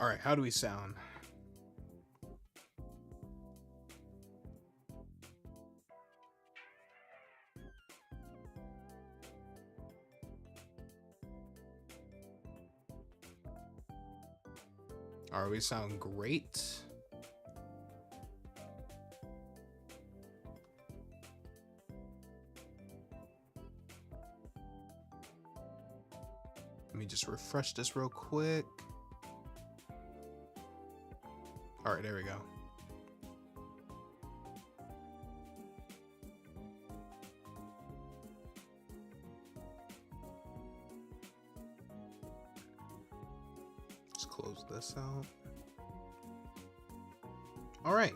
All right, how do we sound? All right, we sound great. Let me just refresh this real quick. All right, there we go. Let's close this out. All right.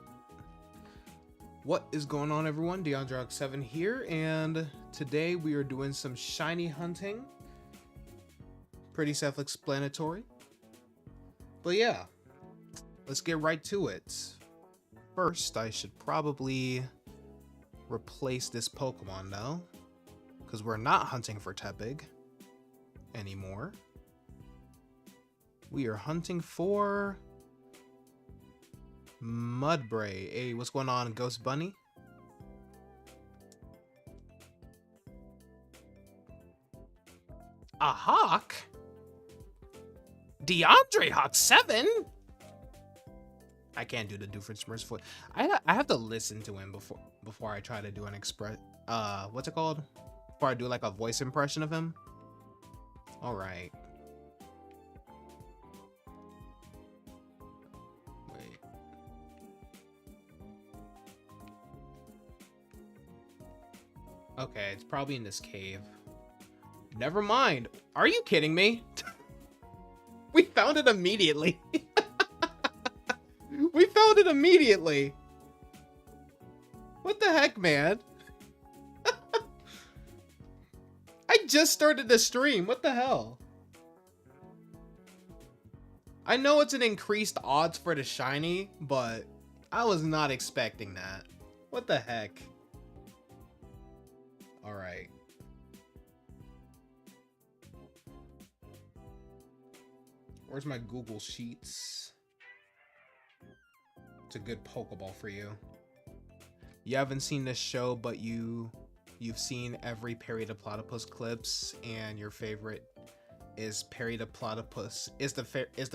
What is going on, everyone? DeAndreX7 here, and today we are doing some shiny hunting. Pretty self-explanatory. But yeah, let's get right to it. First, I should probably replace this Pokemon though, because we're not hunting for Tepig anymore. We are hunting for Mudbray. Hey, what's going on, Ghost Bunny? A hawk? DeAndre Hawk 7? I can't do the Doofenshmirtz foot. I have to listen to him before I try to do an what's it called? Before I do like a voice impression of him. All right. Wait. Okay, it's probably in this cave. Never mind. Are you kidding me? We found it immediately. We found it immediately. What the heck, man? I just started the stream. What the hell? I know it's an increased odds for the shiny, but I was not expecting that. What the heck? All right. Where's my Google Sheets? It's a good Pokeball for you. You haven't seen this show, but you've seen every Perry the Platypus clips, and your favorite is Perry the Platypus. Is the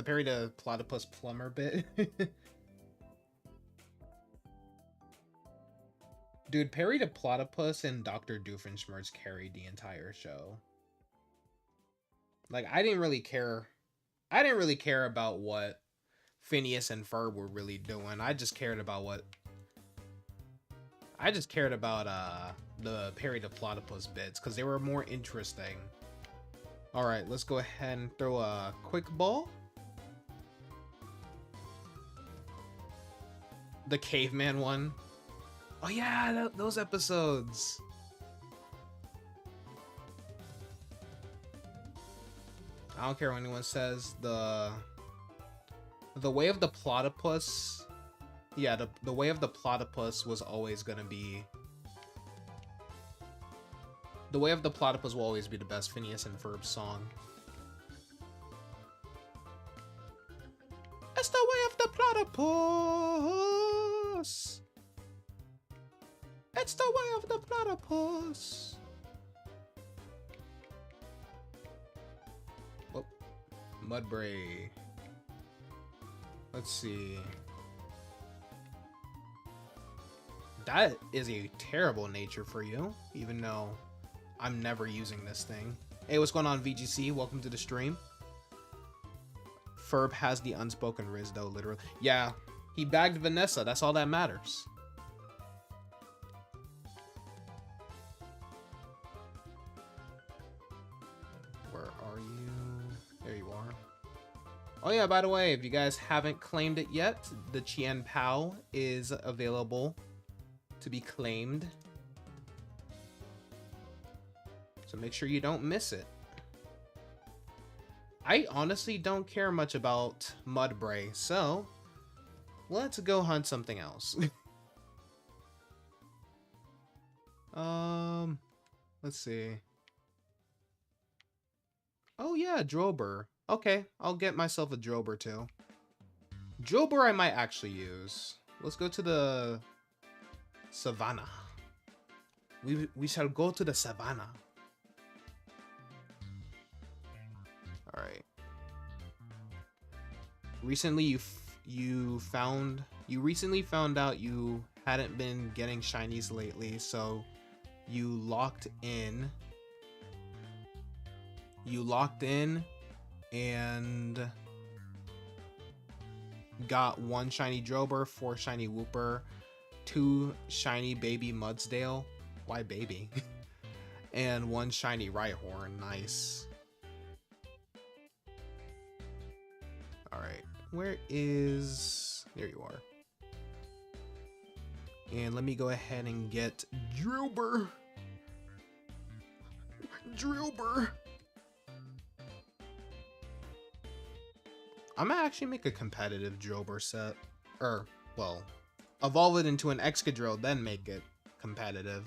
Perry the Platypus plumber bit? Dude, Perry the Platypus and Dr. Doofenshmirtz carried the entire show. Like, I didn't really care about what Phineas and Ferb were really doing. I just cared about the Perry the Platypus bits because they were more interesting. All right, let's go ahead and throw a quick ball. The caveman one. Oh yeah, those episodes. I don't care what anyone says. The way of the platypus, yeah, the way of the platypus was always gonna be. The way of the platypus will always be the best Phineas and Ferb song. It's the way of the platypus. It's the way of the platypus. Oh, Mudbray. Let's see. That is a terrible nature for you, even though I'm never using this thing. Hey, what's going on, VGC? Welcome to the stream. Ferb has the unspoken Riz, though, literally. Yeah, he bagged Vanessa. That's all that matters. Where are you? There you are. Oh yeah, by the way, if you guys haven't claimed it yet, the Chien Pao is available to be claimed. So make sure you don't miss it. I honestly don't care much about Mudbray, so let's go hunt something else. Let's see. Oh yeah, Drober. Okay, I'll get myself a Drober too. Jober I might actually use. Let's go to the savannah. We shall go to the savannah. All right. Recently you recently found out you hadn't been getting shinies lately, so you locked in and got 1 shiny Drober, 4 shiny Wooper, 2 shiny baby Mudsdale. Why baby? And 1 shiny Rhyhorn. Nice. Alright. Where is... There you are. And let me go ahead and get Drober. Drober. I'm gonna actually make a competitive Drober set. Or, well, evolve it into an Excadrill, then make it competitive.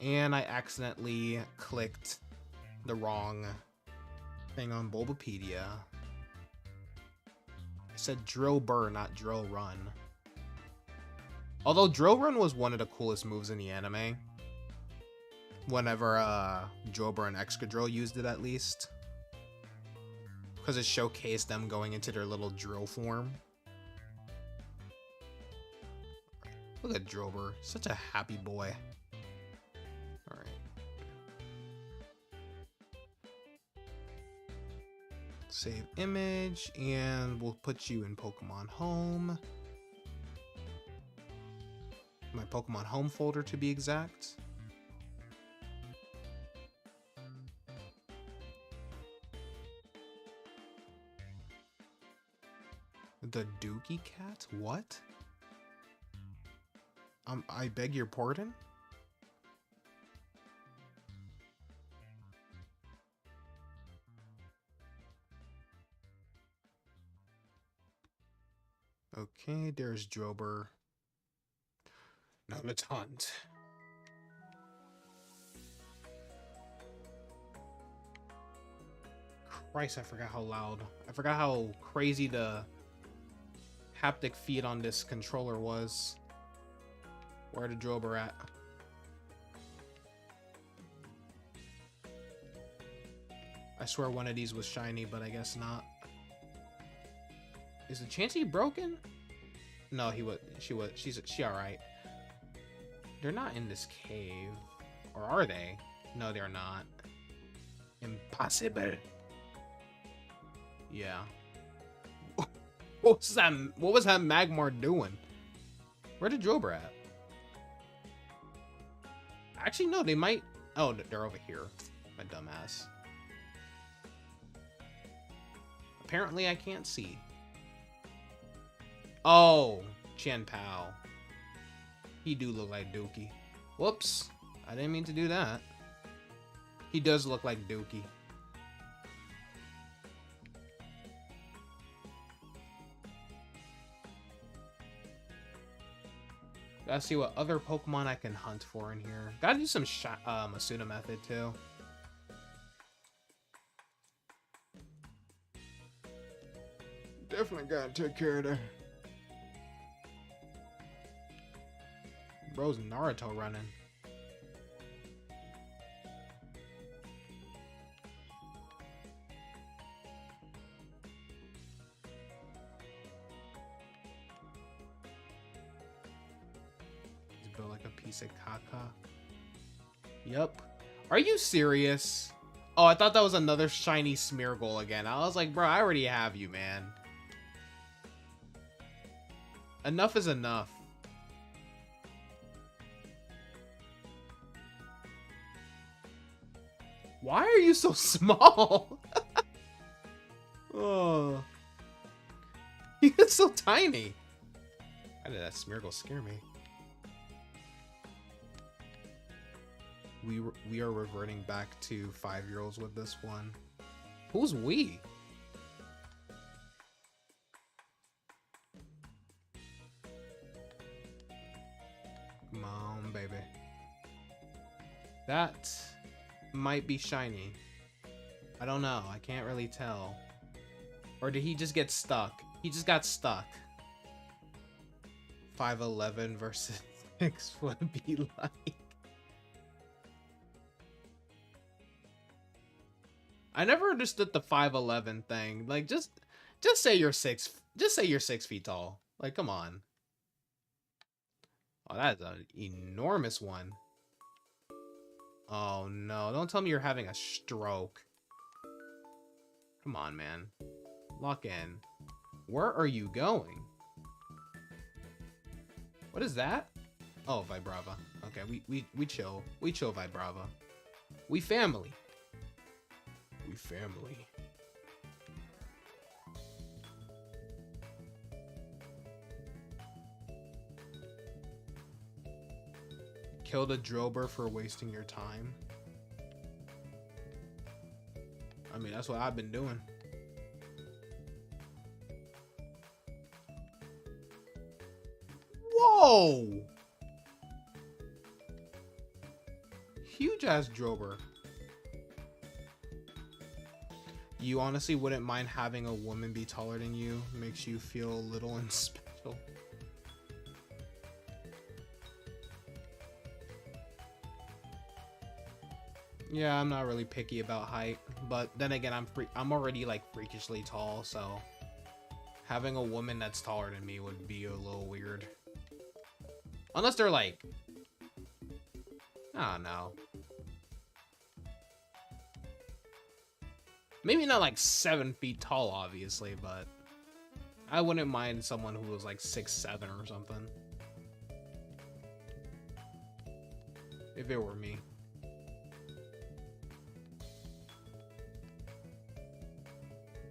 And I accidentally clicked the wrong thing on Bulbapedia. I said Drill Burr, not Drill Run. Although Drill Run was one of the coolest moves in the anime. Whenever Drober and Excadrill used it, at least. Because it showcased them going into their little drill form. Look at Drober, such a happy boy. Alright. Save image, and we'll put you in Pokemon Home. My Pokemon Home folder, to be exact. The Dookie Cat? What? I beg your pardon? Okay, there's Drober. Now let's hunt. Christ, I forgot how loud. I forgot how crazy the haptic feed on this controller was. Where the Drober at? I swear one of these was shiny, but I guess not. Is the Chansey broken? No, she alright. They're not in this cave. Or are they? No, they're not. Impossible. Yeah. What was that Magmar doing? Where the Drober at? Actually, no, they might... Oh, they're over here. My dumbass. Apparently, I can't see. Oh, Chen Pao. He do look like Dookie. Whoops. I didn't mean to do that. He does look like Dookie. Gotta see what other Pokemon I can hunt for in here. Gotta do some Masuna method too. Definitely gotta take care of that. Bro's Naruto running. He's built like a piece of caca. Yep. Are you serious? Oh, I thought that was another shiny Smeargle again. I was like, bro, I already have you, man. Enough is enough. Why are you so small? Oh. He's so tiny. Why did that Smeargle scare me? We are reverting back to 5-year-olds with this one. Who's we? Come on, baby. That might be shiny. I don't know. I can't really tell. Or did he just get stuck? He just got stuck. 5'11" versus 6 would be like. I never understood the 5'11" thing. Like, just say you're 6. Just say you're 6 feet tall. Like, come on. Oh, that's an enormous one. Oh no! Don't tell me you're having a stroke. Come on, man. Lock in. Where are you going? What is that? Oh, Vibrava. Okay, we chill. We chill, Vibrava. We family. We family. Killed a Drober for wasting your time. I mean, that's what I've been doing. Whoa! Huge ass Drober. You honestly wouldn't mind having a woman be taller than you? Makes you feel little and special. Yeah, I'm not really picky about height, but then again, I'm already like freakishly tall, so having a woman that's taller than me would be a little weird. Unless they're like, I don't know. Maybe not like 7 feet tall, obviously, but I wouldn't mind someone who was like 6'7" or something. If it were me.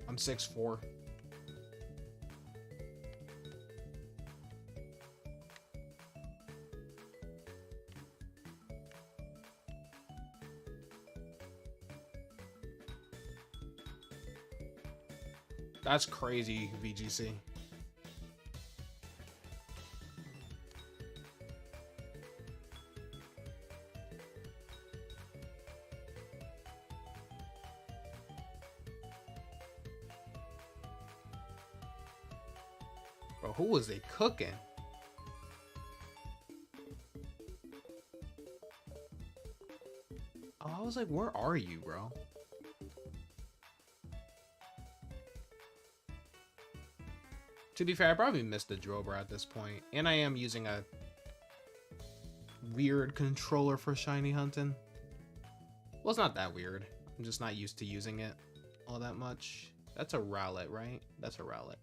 I'm 6'4". That's crazy, VGC. Bro, who was they cooking? Oh, I was like, where are you, bro? To be fair, I probably missed the Drober at this point. And I am using a weird controller for shiny hunting. Well, it's not that weird. I'm just not used to using it all that much. That's a Rowlet, right? That's a Rowlet.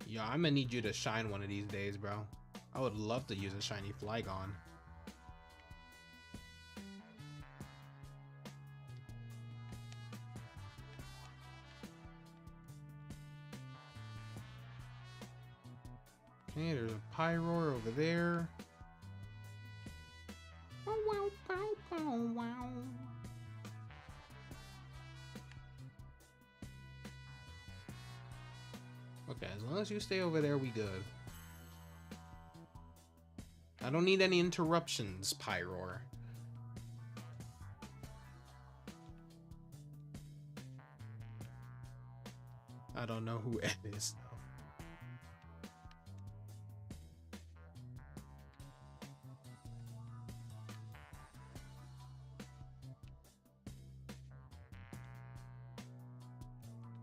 Yeah, I'm gonna need you to shine one of these days, bro. I would love to use a shiny Flygon. Okay, there's a Pyroar over there. Okay, as long as you stay over there, we good. I don't need any interruptions, Pyroar. I don't know who Ed is, though.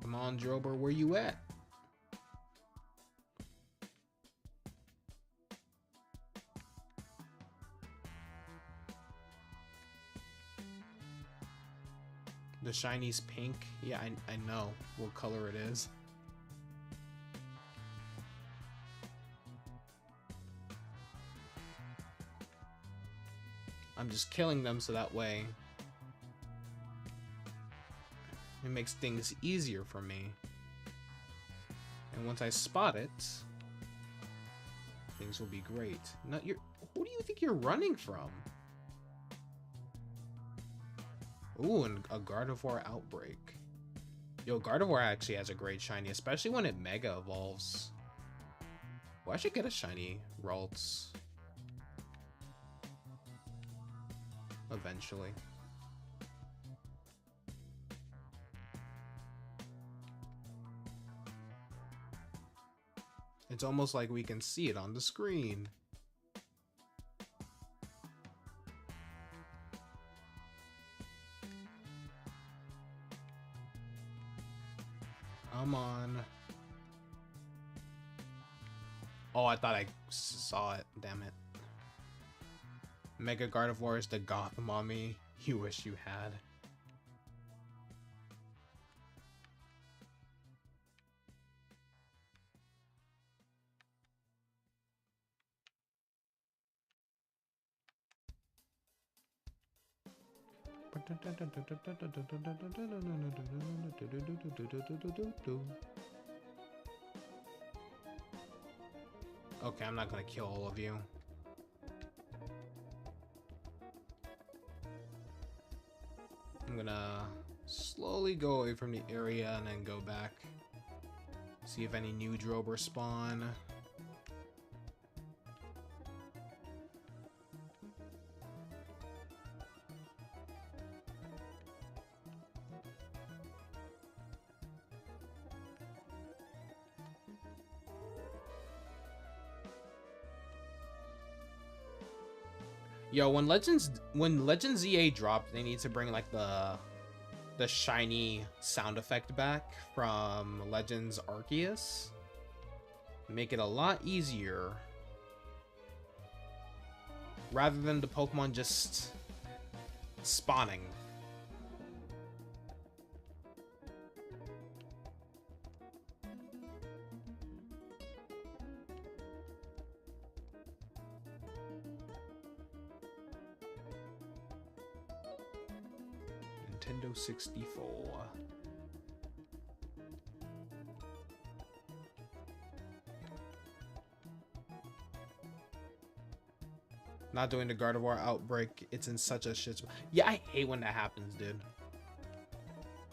Come on, Drober, where you at? The shiny's pink. Yeah, I know what color it is. I'm just killing them so that way it makes things easier for me. And once I spot it, things will be great. Not your. Who do you think you're running from? Ooh, and a Gardevoir Outbreak. Yo, Gardevoir actually has a great shiny, especially when it Mega Evolves. Well, I should get a shiny Ralts eventually. It's almost like we can see it on the screen. I'm on. Oh, I thought I saw it. Damn it. Mega Gardevoir is the goth mommy you wish you had. Okay, I'm not gonna kill all of you. I'm gonna slowly go away from the area and then go back. See if any new Drobers spawn. Yo, when Legends ZA dropped, they need to bring like the shiny sound effect back from Legends Arceus. Make it a lot easier. Rather than the Pokemon just spawning. Nintendo 64. Not doing the Gardevoir Outbreak. It's in such a shit spot. Yeah, I hate when that happens, dude.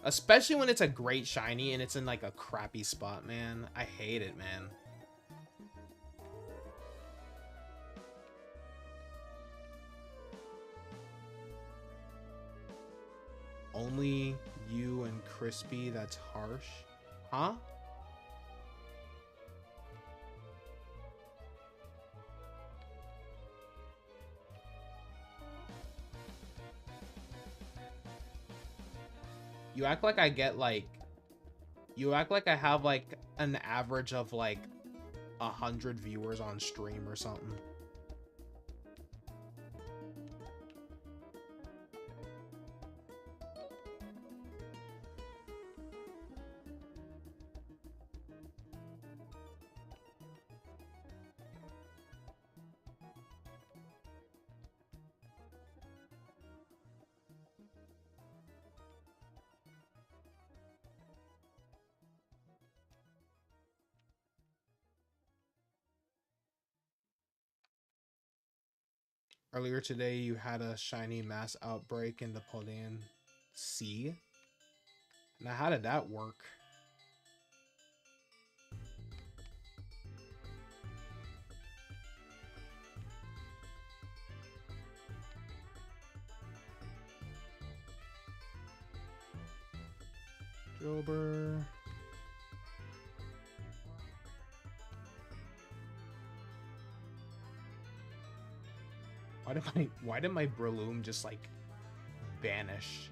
Especially when it's a great shiny and it's in like a crappy spot, man. I hate it, man. Only you and Crispy, that's harsh. Huh? You act like I get like... You act like I have like an average of like 100 viewers on stream or something. Earlier today, you had a shiny mass outbreak in the Polian Sea. Now, how did that work? Jober. Why did my Breloom just like vanish?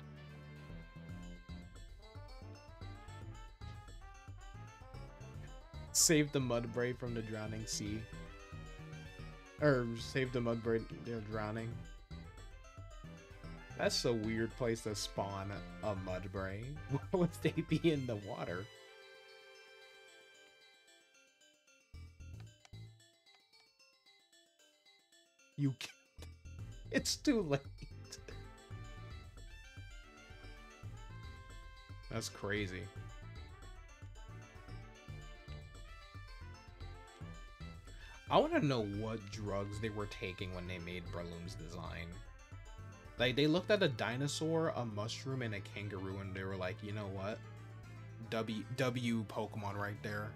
Save the Mudbray from the drowning sea. Or save the Mudbray, they're drowning. That's a weird place to spawn a Mudbray. Why would they be in the water? You can't. It's too late. That's crazy. I want to know what drugs they were taking when they made Breloom's design. Like, they looked at a dinosaur, a mushroom, and a kangaroo, and they were like, you know what? W Pokemon right there.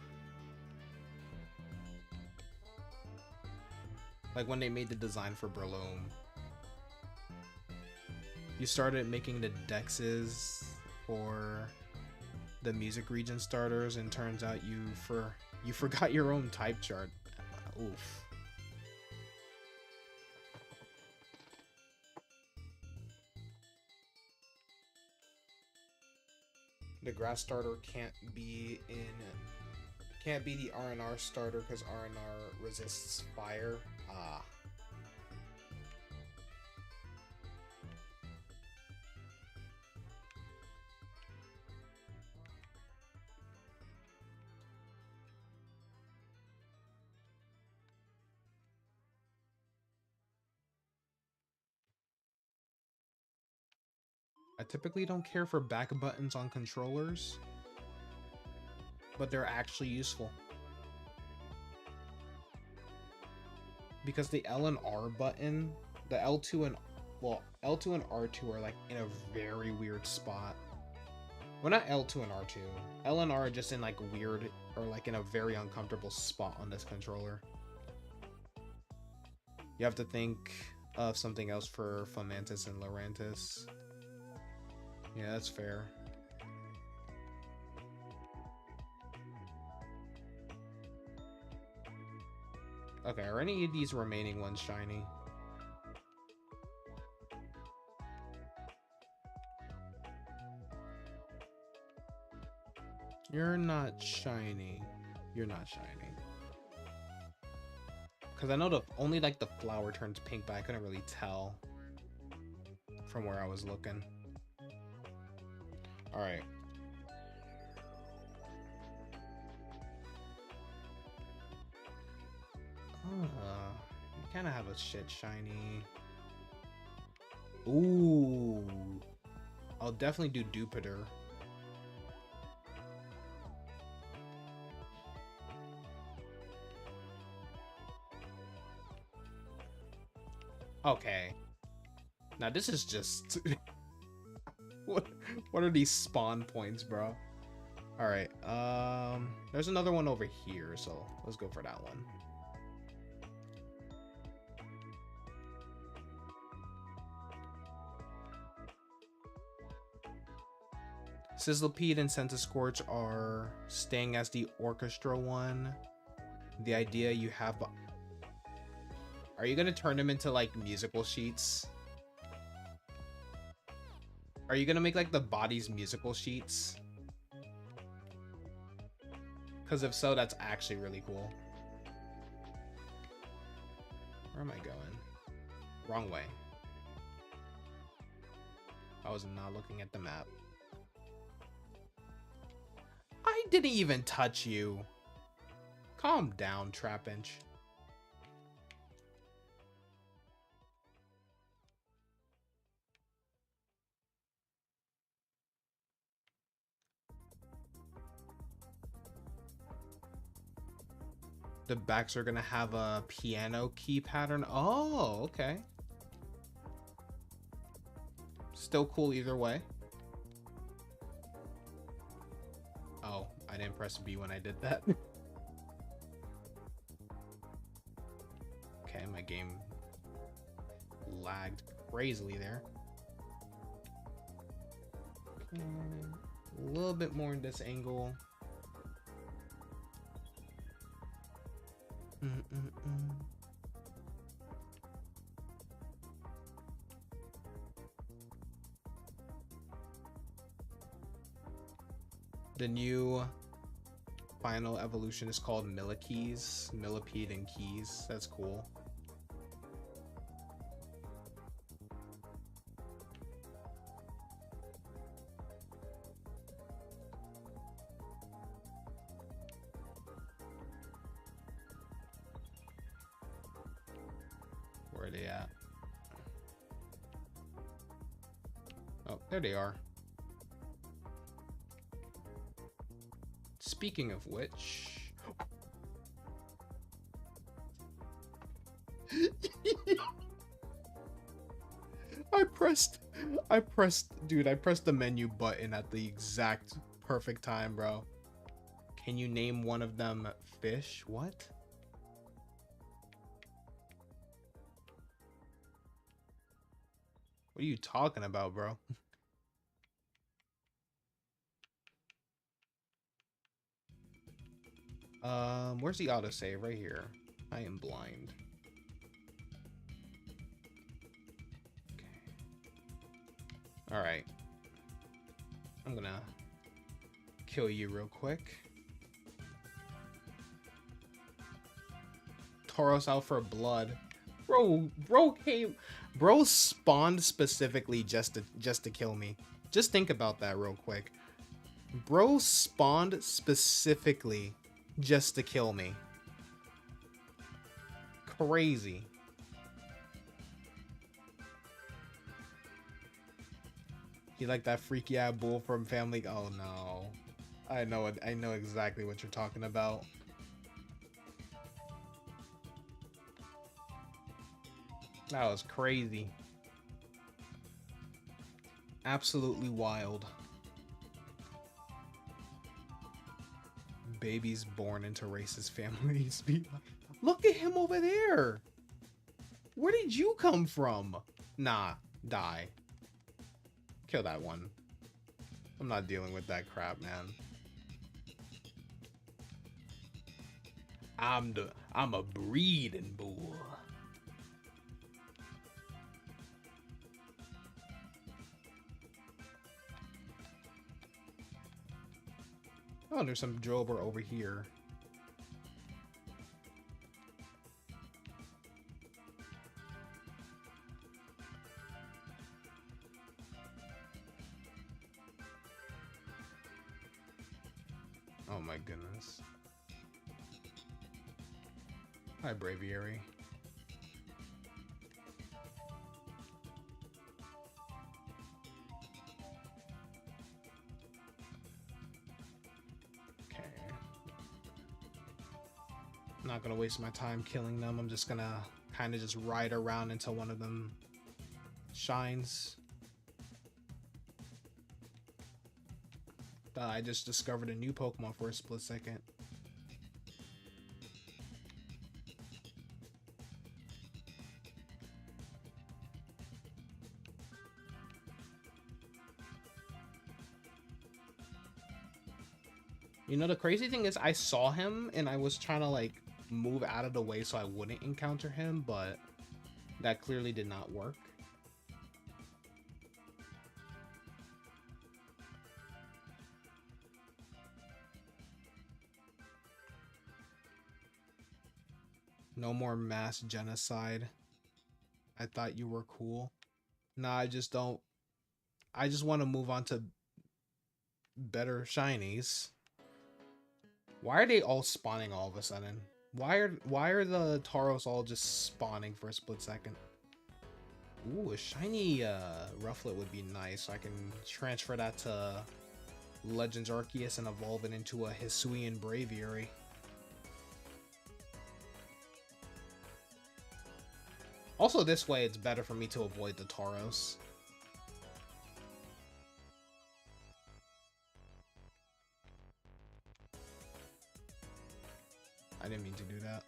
Like when they made the design for Breloom. You started making the dexes for the music region starters, and turns out you forgot your own type chart. Oof. The grass starter can't be the R&R starter because R&R resists fire. Ah. I typically don't care for back buttons on controllers, but they're actually useful. Because the L and R button, the L2 and R2 are like in a very weird spot. Well, not L2 and R2. L and R are just in like weird, or like in a very uncomfortable spot on this controller. You have to think of something else for Fomantis and Lurantis. Yeah, that's fair. Okay, are any of these remaining ones shiny? You're not shiny. You're not shiny. Because I know only like the flower turns pink, but I couldn't really tell from where I was looking. Alright. You kind of have a shit shiny. Ooh. I'll definitely do Dupiter. Okay. Now this is just... What are these spawn points, bro? Alright, there's another one over here, so let's go for that one. Sizzlepede and Centiskorch are staying as the orchestra one. The idea you have... Are you gonna turn them into like musical sheets? Are you gonna make like the bodies musical sheets? Because if so, that's actually really cool. Where am I going? Wrong way. I was not looking at the map. I didn't even touch you. Calm down, Trapinch. The backs are gonna have a piano key pattern. Oh, okay. Still cool either way. Oh, I didn't press B when I did that. Okay, my game lagged crazily there. Okay, a little bit more in this angle. The new final evolution is called Millipede and Keys. That's cool. Where are they at? Oh, there they are. Speaking of which... I pressed, dude, I pressed the menu button at the exact perfect time, bro. Can you name one of them fish? What? What are you talking about, bro? Where's the autosave? Right here. I am blind. All right. I'm gonna kill you real quick. Tauros out for blood. Bro spawned specifically just to kill me. Just think about that real quick. Bro spawned specifically just to kill me. Crazy. You like that freaky ass bull from Family? Oh no. I know exactly what you're talking about. That was crazy. Absolutely wild. Babies born into racist families. Look at him over there. Where did you come from? Nah, die. Kill that one. I'm not dealing with that crap, man. I'm a breeding bull. Oh, there's some Drober over here. Oh my goodness. Hi, Braviary. Okay. I'm not gonna waste my time killing them. I'm just gonna kind of just ride around until one of them shines. I just discovered a new Pokemon for a split second. You know, the crazy thing is I saw him and I was trying to like move out of the way so I wouldn't encounter him, but that clearly did not work. No more mass genocide. I thought you were cool. Nah, I just don't. I just want to move on to better shinies. Why are they all spawning all of a sudden? Why are the Tauros all just spawning for a split second? Ooh, a shiny Rufflet would be nice. So I can transfer that to Legends Arceus and evolve it into a Hisuian Braviary. Also, this way it's better for me to avoid the Tauros. I didn't mean to do that.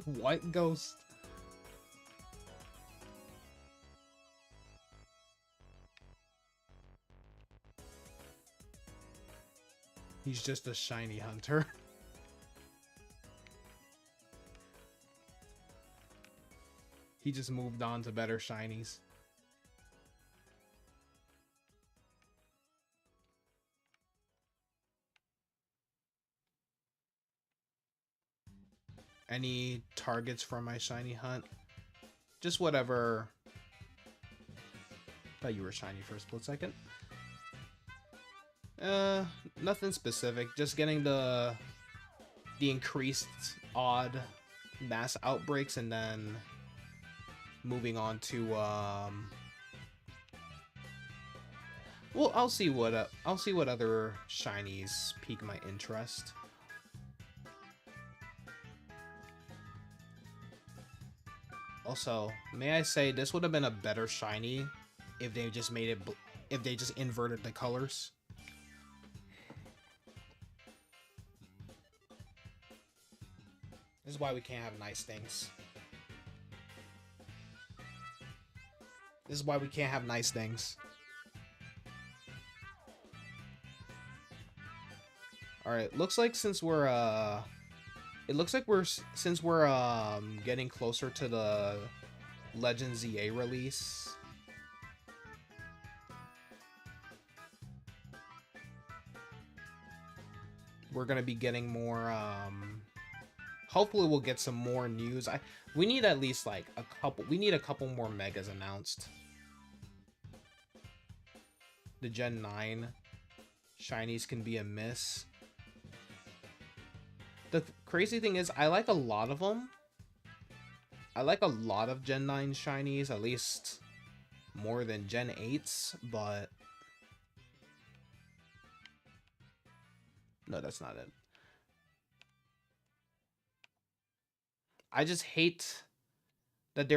What ghost? He's just a shiny hunter. He just moved on to better shinies. Any targets for my shiny hunt? Just whatever. Thought you were shiny for a split second. Nothing specific. Just getting the increased odd mass outbreaks and then moving on to Well, I'll see what other shinies pique my interest. Also, may I say this would have been a better shiny if they just made it if they just inverted the colors. This is why we can't have nice things. This is why we can't have nice things. All right, looks like since we're it looks like since we're getting closer to the Legend ZA release. We're gonna be getting more hopefully we'll get some more news. We need at least like a couple more megas announced. The Gen 9 shinies can be a miss. The crazy thing is I like a lot of them. I like a lot of Gen 9 shinies, at least more than Gen 8s, but no, that's not it. I just hate that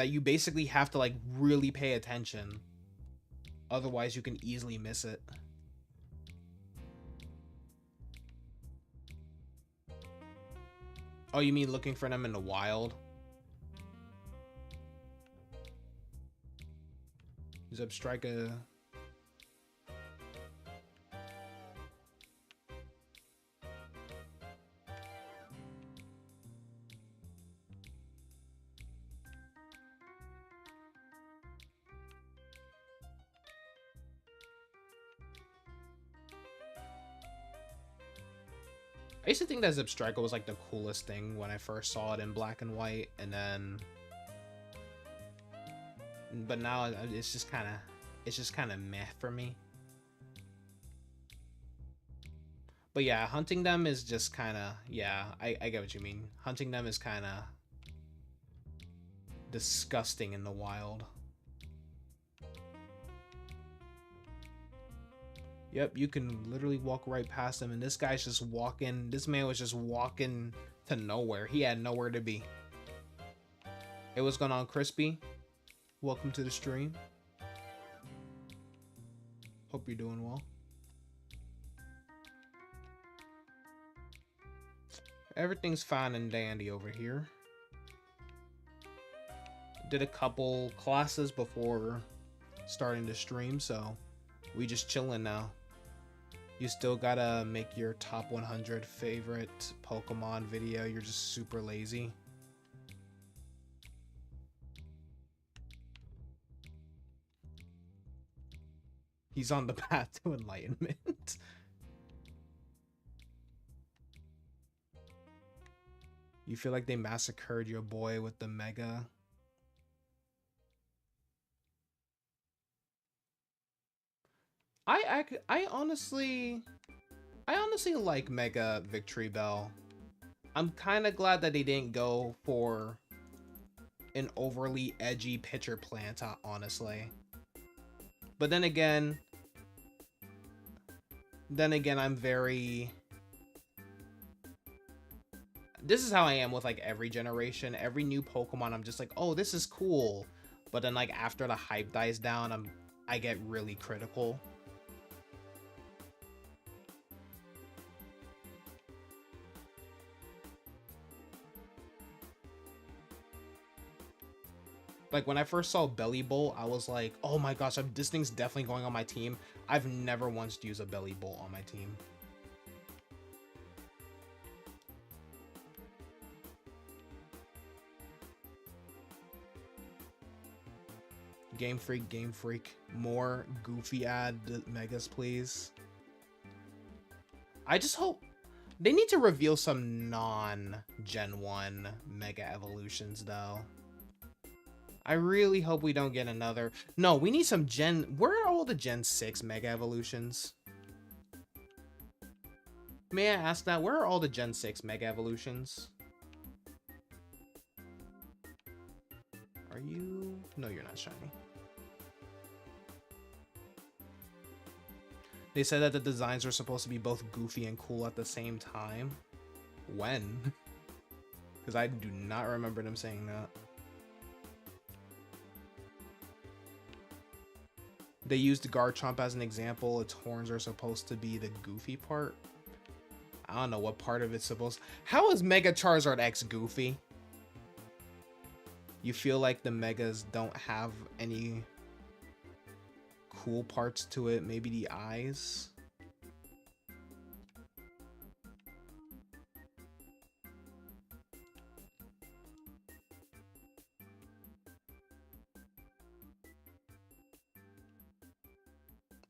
you basically have to like really pay attention. Otherwise you can easily miss it. Oh, you mean looking for them in the wild? Zebstrika. I used to think that Zebstrika was like the coolest thing when I first saw it in black and white, and then, but now it's just kind of meh for me. But yeah, hunting them is just kind of, yeah, I get what you mean. Hunting them is kind of disgusting in the wild. Yep, you can literally walk right past him, and this guy's just walking. This man was just walking to nowhere. He had nowhere to be. Hey, what's going on, Crispy? Welcome to the stream. Hope you're doing well. Everything's fine and dandy over here. Did a couple classes before starting to stream, so we just chilling now. You still gotta make your top 100 favorite Pokemon video. You're just super lazy. He's on the path to enlightenment. You feel like they massacred your boy with the Mega? I honestly like Mega Victory Bell. I'm kind of glad that they didn't go for an overly edgy pitcher plant, honestly. But then again, I'm very... This is how I am with like every generation. Every new Pokemon, I'm just like, oh, this is cool. But then like after the hype dies down, I get really critical. Like when I first saw Belly Bolt, I was like, oh my gosh, this thing's definitely going on my team. I've never once used a Belly Bolt on my team. Game Freak, Game Freak. More goofy ad megas, please. I just hope they need to reveal some non-Gen 1 Mega Evolutions, though. I really hope we don't get another... No, we need some Where are all the Gen 6 Mega Evolutions? May I ask that? Where are all the Gen 6 Mega Evolutions? Are you... No, you're not shiny. They said that the designs are supposed to be both goofy and cool at the same time. When? Because I do not remember them saying that. They used Garchomp as an example. Its horns are supposed to be the goofy part. I don't know what part of it's supposed. How is Mega Charizard X goofy? You feel like the Megas don't have any cool parts to it? Maybe the eyes?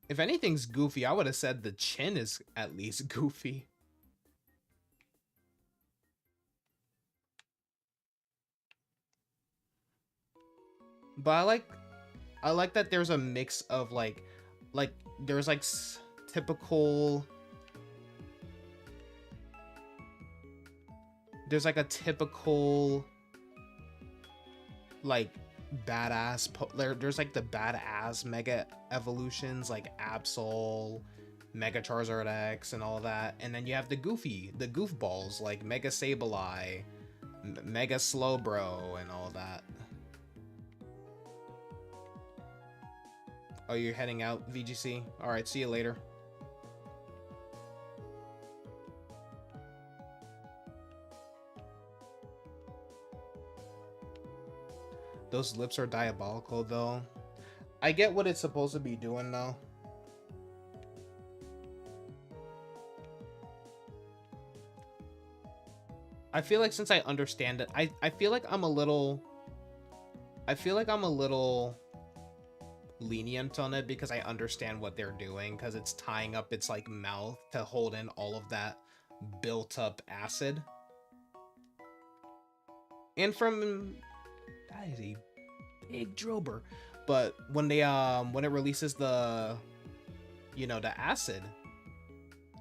If anything's goofy, I would have said the chin is at least goofy. But I like that there's a mix of like there's like typical. There's like a typical like badass there's like the badass mega evolutions like Absol, Mega Charizard X and all that, and then you have the goofballs like Mega Sableye, Mega Slowbro and all that. Oh, you're heading out, VGC? Alright, see you later. Those lips are diabolical, though. I get what it's supposed to be doing, though. I feel like since I understand it, I feel like I'm a little... I feel like I'm a little lenient on it because I understand what they're doing, because it's tying up its like mouth to hold in all of that built up acid. And from that is a big drober. But when they when it releases the, you know, the acid,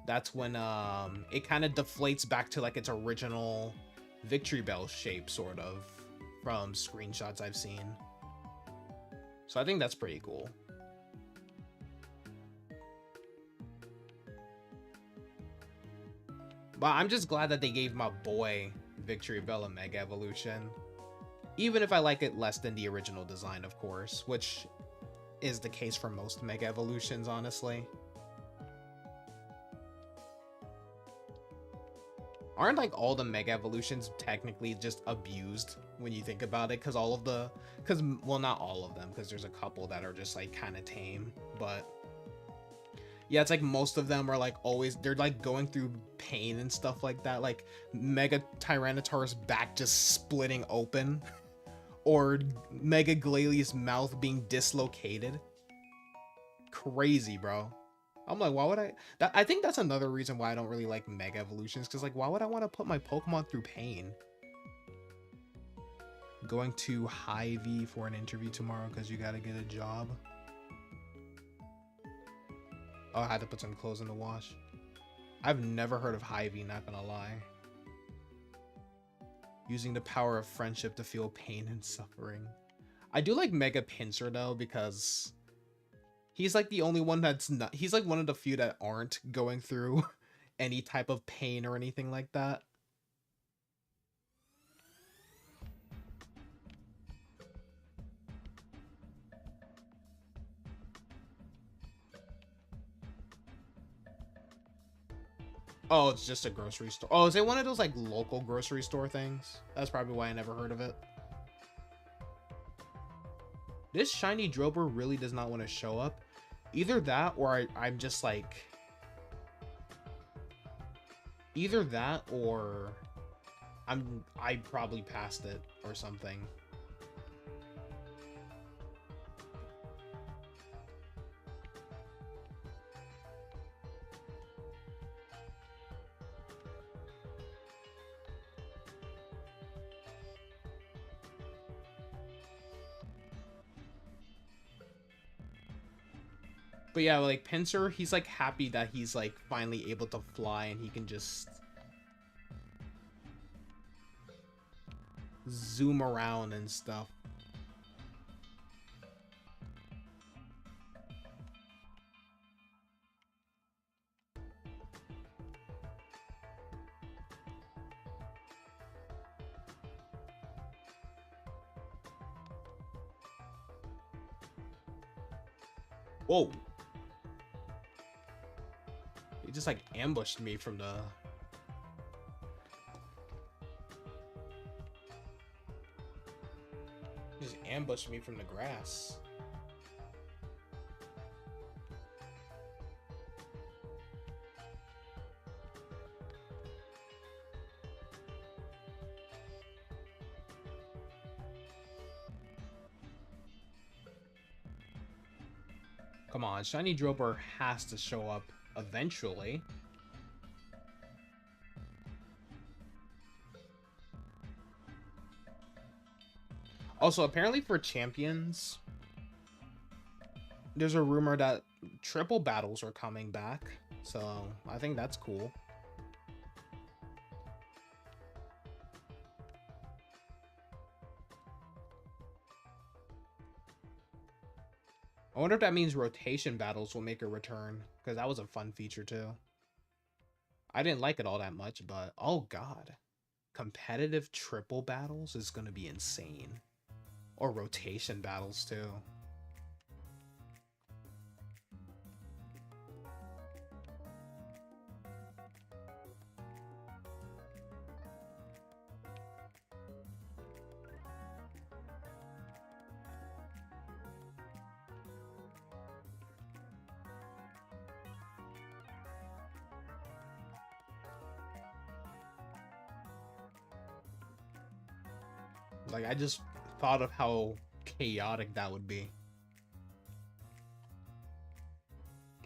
that's when it kind of deflates back to like its original Victory Bell shape, sort of, from screenshots I've seen. So I think that's pretty cool. But I'm just glad that they gave my boy Victory Bell a Mega Evolution. Even if I like it less than the original design, of course, which is the case for most Mega Evolutions, honestly. Aren't like all the Mega Evolutions technically just abused when you think about it? Because well, not all of them, because there's a couple that are just like kind of tame, but yeah, it's like most of them are like always, they're like going through pain and stuff like that, like Mega Tyranitar's back just splitting open, or Mega Glalie mouth being dislocated. Crazy, bro. I'm like, why would I think that's another reason why I don't really like Mega Evolutions, because like, why would I want to put my Pokemon through pain? Going to Hy-Vee for an interview tomorrow because you gotta get a job. Oh, I had to put some clothes in the wash. I've never heard of Hy-Vee, not gonna lie. Using the power of friendship to feel pain and suffering. I do like Mega Pinsir though, because he's like the only one that's not, he's like one of the few that aren't going through any type of pain or anything like that. Oh, it's just a grocery store. Oh, is it one of those like local grocery store things? That's probably why I never heard of it. This shiny Drober really does not want to show up. Either that, or I'm just like... Either that, or I probably passed it or something. But yeah, like Pinsir, he's like happy that he's like finally able to fly and he can just zoom around and stuff. Whoa. He just like ambushed me from the... He just ambushed me from the grass. Come on, Shiny Drober has to show up eventually. Also, apparently for champions, there's a rumor that triple battles are coming back. So I think that's cool. I wonder if that means rotation battles will make a return, because that was a fun feature too. I didn't like it all that much, but oh god. Competitive triple battles is going to be insane. Or rotation battles too. Like, I just thought of how chaotic that would be.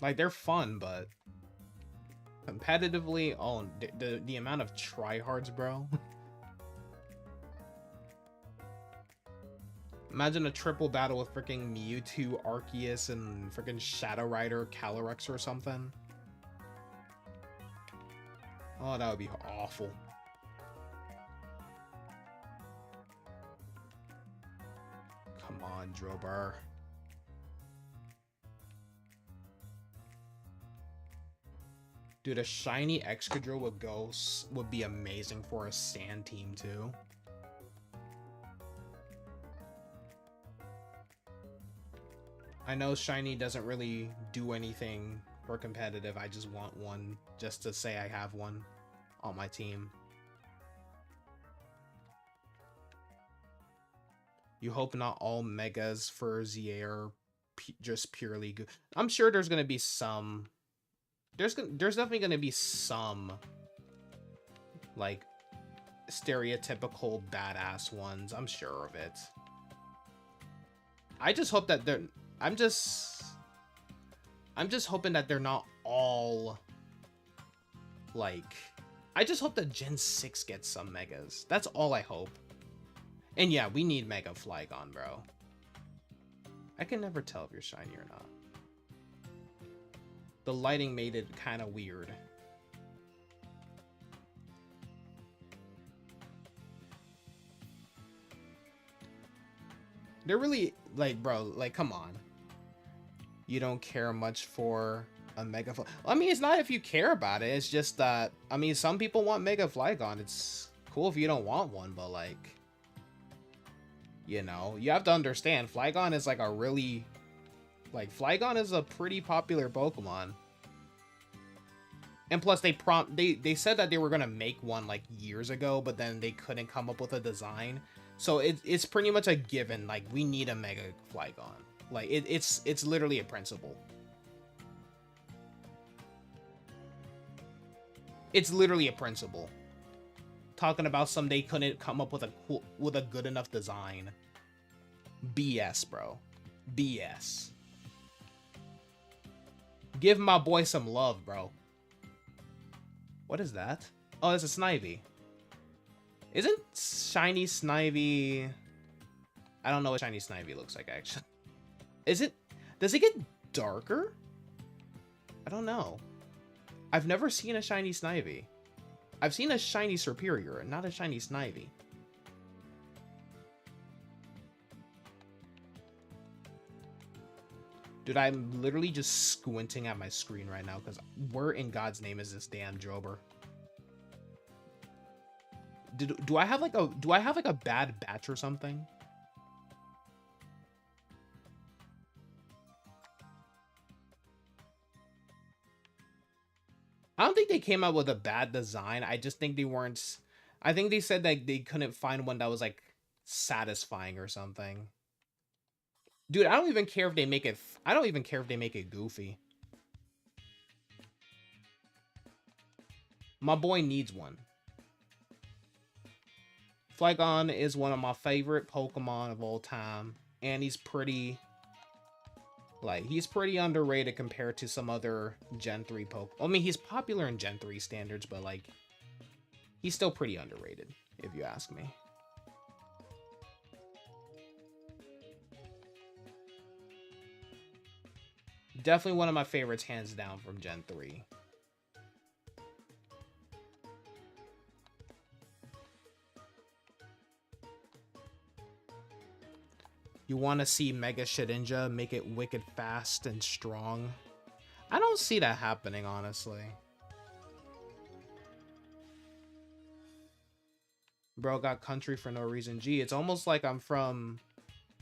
Like, they're fun, but competitively, oh, the amount of tryhards, bro. Imagine a triple battle with freaking Mewtwo, Arceus, and freaking Shadow Rider, Calyrex or something. Oh, that would be awful. Come on, Drober. Dude, a shiny Excadrill with Ghosts would be amazing for a sand team too. I know shiny doesn't really do anything for competitive. I just want one just to say I have one on my team. You hope not all megas for ZA are just purely good. I'm sure there's gonna be some. There's definitely gonna be some like stereotypical badass ones. I'm sure of it. I just hope that they're. I'm just hoping that they're not all like. I just hope that Gen 6 gets some megas. That's all I hope. And yeah, we need Mega Flygon, bro. I can never tell if you're shiny or not. The lighting made it kind of weird. They're really, like, bro, like, come on. You don't care much for a Mega Flygon. I mean, it's not if you care about it. It's just that, I mean, some people want Mega Flygon. It's cool if you don't want one, but, like... You know, you have to understand, Flygon is like a really... Like, Flygon is a pretty popular Pokemon. And plus, they said that they were going to make one, like, years ago, but then they couldn't come up with a design. So it's pretty much a given, like, we need a Mega Flygon. Like, it's literally a principle. It's literally a principle. Talking about some they couldn't come up with a good enough design. BS, bro. BS. Give my boy some love, bro. What is that? Oh, it's a Snivy. Isn't shiny Snivy... I don't know what shiny Snivy looks like, actually. Is it... Does it get darker? I don't know. I've never seen a shiny Snivy. I've seen a shiny Serperior, not a shiny Snivy. Dude, I'm literally just squinting at my screen right now because where in God's name is this damn Drober? Do I have like a bad batch or something? think they came out with a bad design. I just think they weren't. I think they said that they couldn't find one that was like satisfying or something. Dude, I don't even care if they make it. I don't even care if they make it goofy. My boy needs one. Flygon is one of my favorite Pokemon of all time, and he's pretty. Like, he's pretty underrated compared to some other Gen 3 Pokemon. I mean, he's popular in Gen 3 standards, but, like, he's still pretty underrated, if you ask me. Definitely one of my favorites, hands down, from Gen 3. You want to see Mega Shedinja make it wicked fast and strong? I don't see that happening, honestly. Bro got country for no reason. Gee, it's almost like I'm from...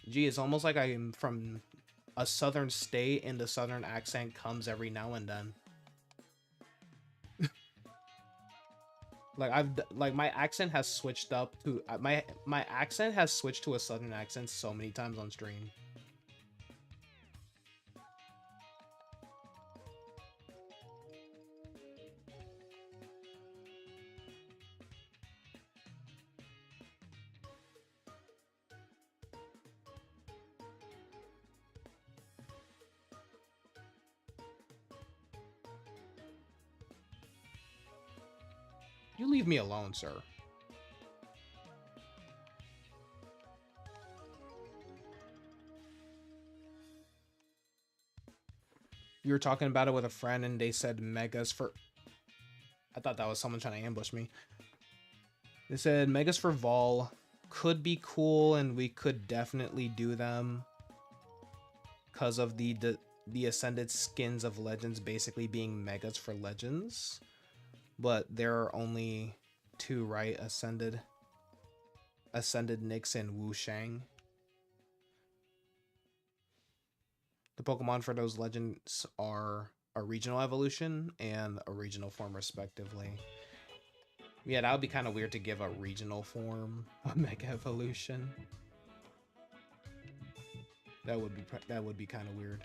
Gee, it's almost like I'm from a southern state and the southern accent comes every now and then. Like my accent has switched up to my accent has switched to a southern accent so many times on stream. You leave me alone, sir. You were talking about it with a friend and they said megas for... I thought that was someone trying to ambush me. They said megas for Vol could be cool and we could definitely do them because of the ascended skins of legends basically being megas for legends. But there are only 2, right? Ascended Nyx and Wu Shang. The Pokemon for those legends are a regional evolution and a regional form respectively. Yeah, that would be kind of weird to give a regional form a Mega Evolution. That would be kind of weird.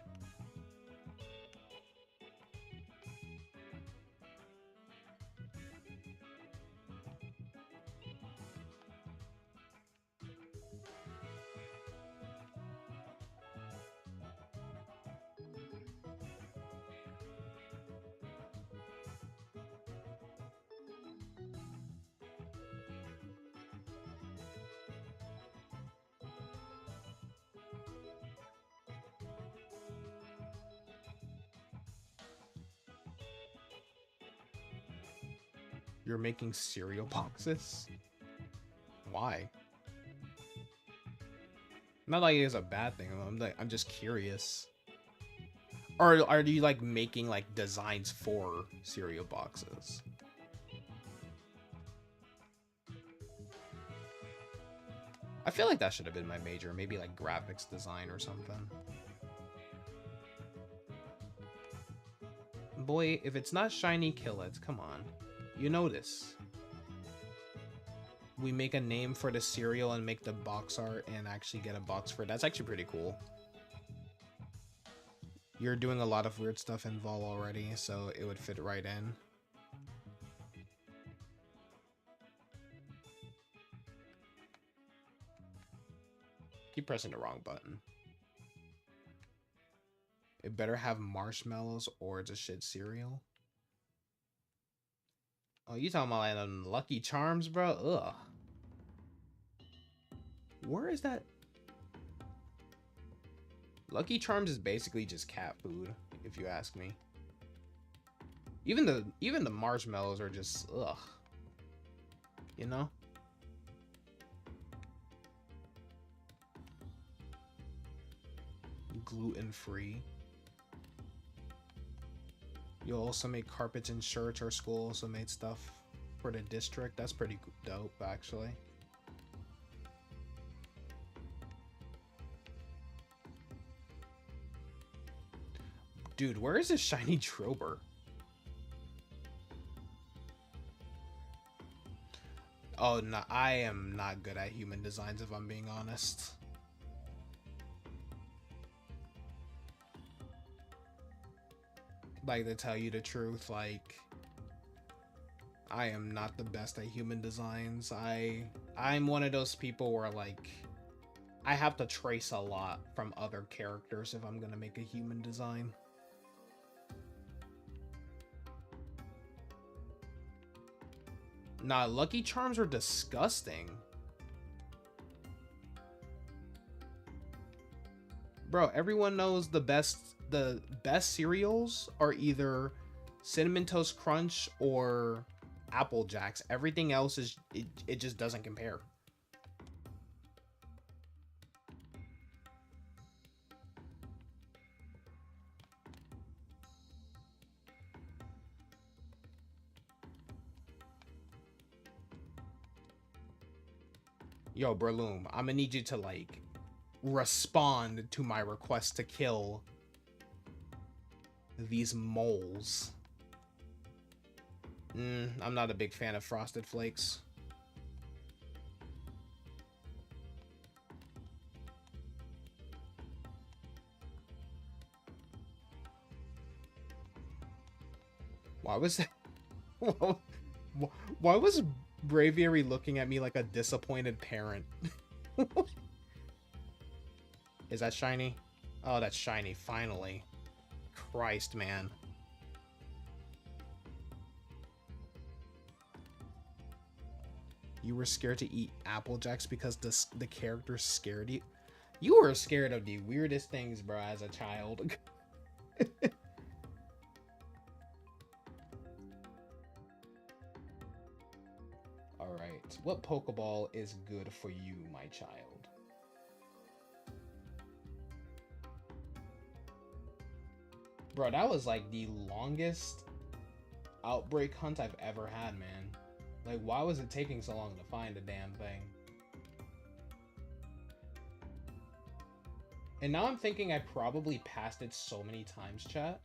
You're making cereal boxes? Why? Not like it's a bad thing. I'm just curious. Or are you like making like designs for cereal boxes? I feel like that should have been my major. Maybe like graphics design or something. Boy, if it's not shiny, kill it. Come on. You know this. We make a name for the cereal and make the box art and actually get a box for it. That's actually pretty cool. You're doing a lot of weird stuff in Vol already, so it would fit right in. Keep pressing the wrong button. It better have marshmallows or it's a shit cereal. Oh, you talking about like Lucky Charms, bro? Ugh. Where is that? Lucky Charms is basically just cat food, if you ask me. Even the marshmallows are just ugh. You know? Gluten-free. You also make carpets and shirts. Our school also made stuff for the district. That's pretty dope, actually. Dude, where is this shiny Trober? Oh, no, I am not good at human designs, if I'm being honest. Like, to tell you the truth, like, I am not the best at human designs. I'm one of those people where, like, I have to trace a lot from other characters if I'm gonna make a human design. Nah, Lucky Charms are disgusting. Bro, everyone knows the best cereals are either Cinnamon Toast Crunch or Apple Jacks. Everything else is it just doesn't compare. Yo, Berloom, I'm gonna need you to, like, respond to my request to kill these moles. I'm not a big fan of Frosted Flakes. Why was that? Why was Braviary looking at me like a disappointed parent? Is that shiny? Oh, that's shiny, finally. Christ, man. You were scared to eat Apple Jacks because the character scared you? You were scared of the weirdest things, bro, as a child. Alright, what Pokeball is good for you, my child? Bro, that was like the longest outbreak hunt I've ever had, man. Like, why was it taking so long to find a damn thing? And now I'm thinking I probably passed it so many times, chat.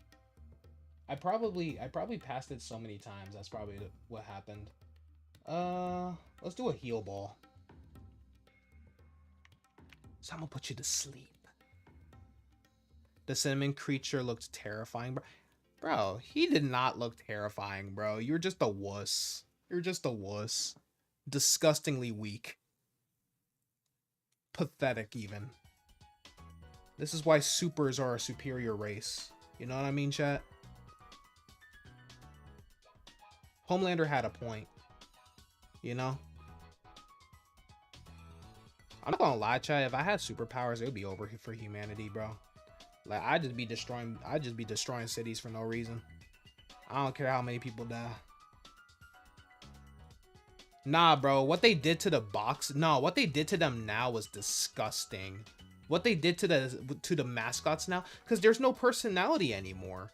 I probably passed it so many times. That's probably what happened. Let's do a heal ball. So I'm gonna put you to sleep. The cinnamon creature looked terrifying, bro. Bro, he did not look terrifying, bro. You're just a wuss. You're just a wuss. Disgustingly weak. Pathetic, even. This is why supers are a superior race. You know what I mean, chat? Homelander had a point. You know? I'm not gonna lie, chat. If I had superpowers, it would be over for humanity, bro. Like, I'd just be destroying cities for no reason. I don't care how many people die. Nah, bro, what they did to the box, no, what they did to them now was disgusting. What they did to the mascots now, because there's no personality anymore.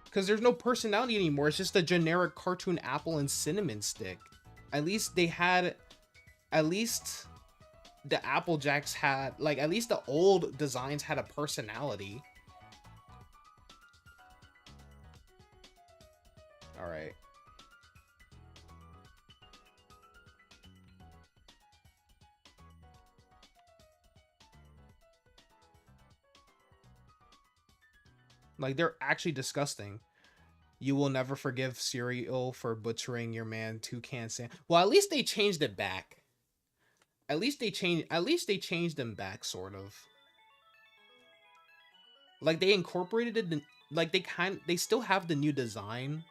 Because there's no personality anymore. It's just a generic cartoon apple and cinnamon stick. At least they had, at least the Apple Jacks had, like, at least the old designs had a personality. All right. Like, they're actually disgusting. You will never forgive cereal for butchering your man Toucan Sam. Well, at least they changed it back. At least they changed them back, sort of. Like, they incorporated it, like, they still have the new design.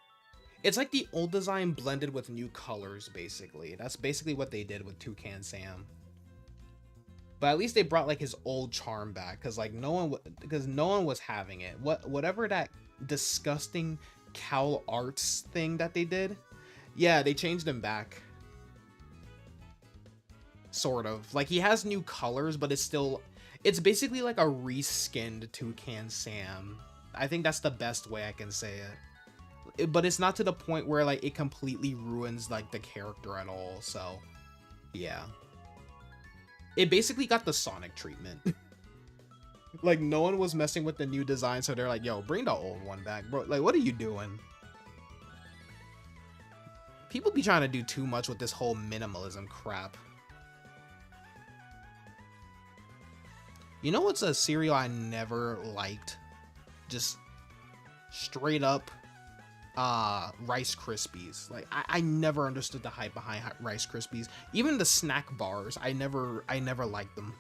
It's like the old design blended with new colors, basically. That's basically what they did with Toucan Sam. But at least they brought, like, his old charm back, because, like, no one was having it. Whatever that disgusting cowl arts thing that they did, yeah, they changed him back. Sort of. Like, he has new colors, but it's basically like a reskinned Toucan Sam. I think that's the best way I can say it. But it's not to the point where, like, it completely ruins, like, the character at all, so yeah. It basically got the Sonic treatment. Like, no one was messing with the new design, so they're like, yo, bring the old one back, bro. Like, what are you doing? People be trying to do too much with this whole minimalism crap. You know what's a cereal I never liked? Just straight up Rice Krispies. Like, I never understood the hype behind Rice Krispies. Even the snack bars, I never liked them.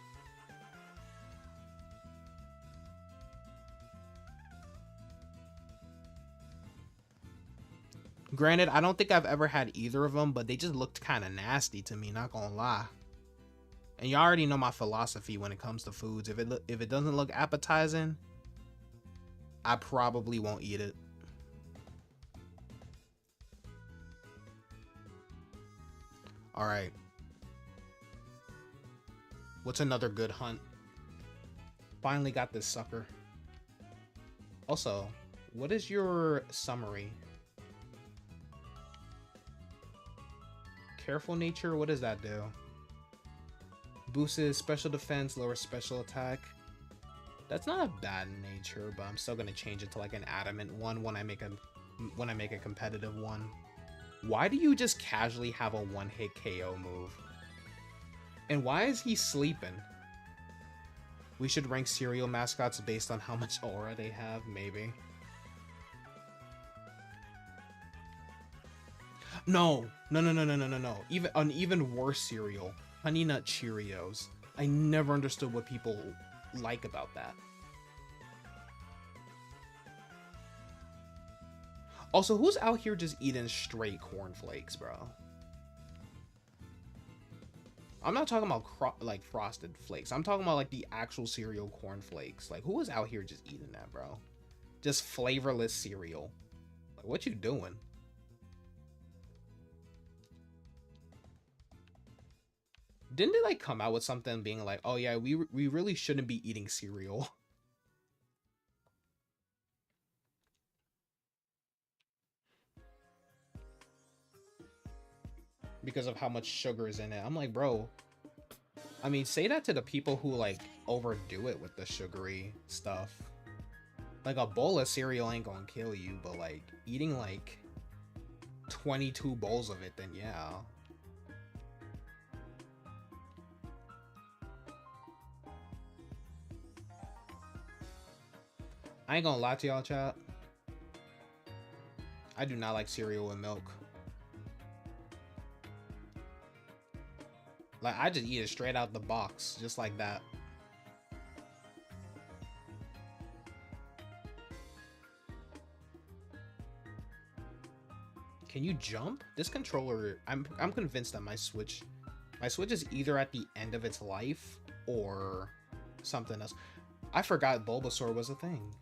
Granted, I don't think I've ever had either of them, but they just looked kind of nasty to me, not gonna lie. And you already know my philosophy when it comes to foods. If it doesn't look appetizing, I probably won't eat it. All right. What's another good hunt? Finally got this sucker. Also, what is your summary? Careful nature, what does that do? Boosts special defense, lower special attack. That's not a bad nature, but I'm still gonna change it to like an adamant one when I make a competitive one. Why do you just casually have a one-hit KO move? And why is he sleeping? We should rank cereal mascots based on how much aura they have, maybe. No. Even an even worse cereal, Honey Nut Cheerios. I never understood what people like about that. Also, who's out here just eating straight cornflakes, bro? I'm not talking about like Frosted Flakes. I'm talking about like the actual cereal cornflakes. Like, who is out here just eating that, bro? Just flavorless cereal. Like, what you doing? Didn't they like come out with something being like, oh yeah, we really shouldn't be eating cereal? Because of how much sugar is in it. I'm like, bro, I mean, say that to the people who like overdo it with the sugary stuff. Like, a bowl of cereal ain't gonna kill you, but like eating like 22 bowls of it, then yeah. I ain't gonna lie to y'all, chat. I do not like cereal with milk. Like, I just eat it straight out the box, just like that. Can you jump? This controller, I'm convinced that my Switch is either at the end of its life or something else. I forgot Bulbasaur was a thing.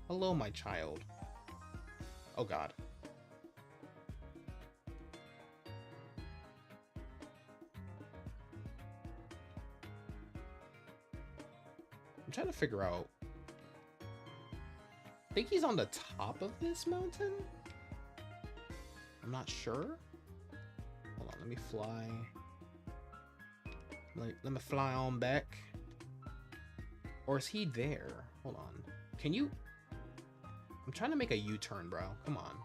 Hello, my child. Oh god. I'm trying to figure out. I think he's on the top of this mountain? I'm not sure. Hold on, let me fly. Let me fly on back. Or is he there? Hold on. Can you... I'm trying to make a U-turn, bro. Come on.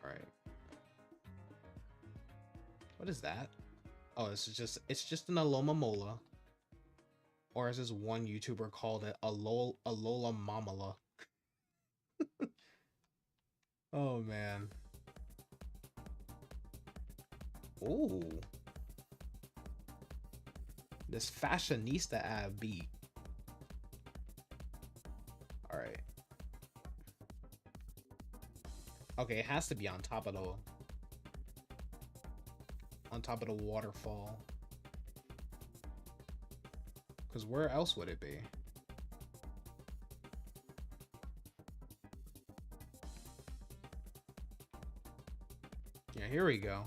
Alright. What is that? Oh, it's just an Aloma Mola. Or as this one YouTuber called it, Alola Mamala. Oh, man. Ooh. This fashionista ab beat. Alright. Okay, it has to be on top of the waterfall. Because where else would it be? Yeah, here we go.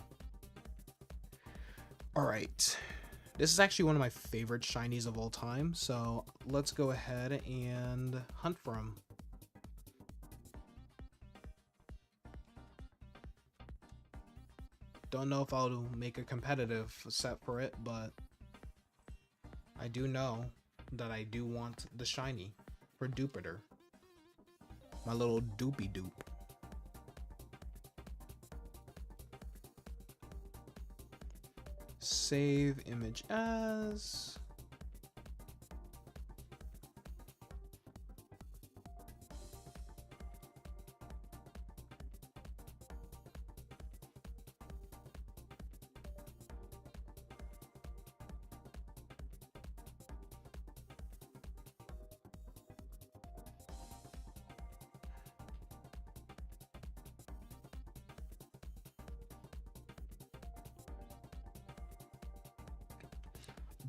Alright. This is actually one of my favorite shinies of all time, so let's go ahead and hunt for him. Don't know if I'll make a competitive set for it, but I do know that I do want the shiny for Dupiter. My little doopy doop. Save image as.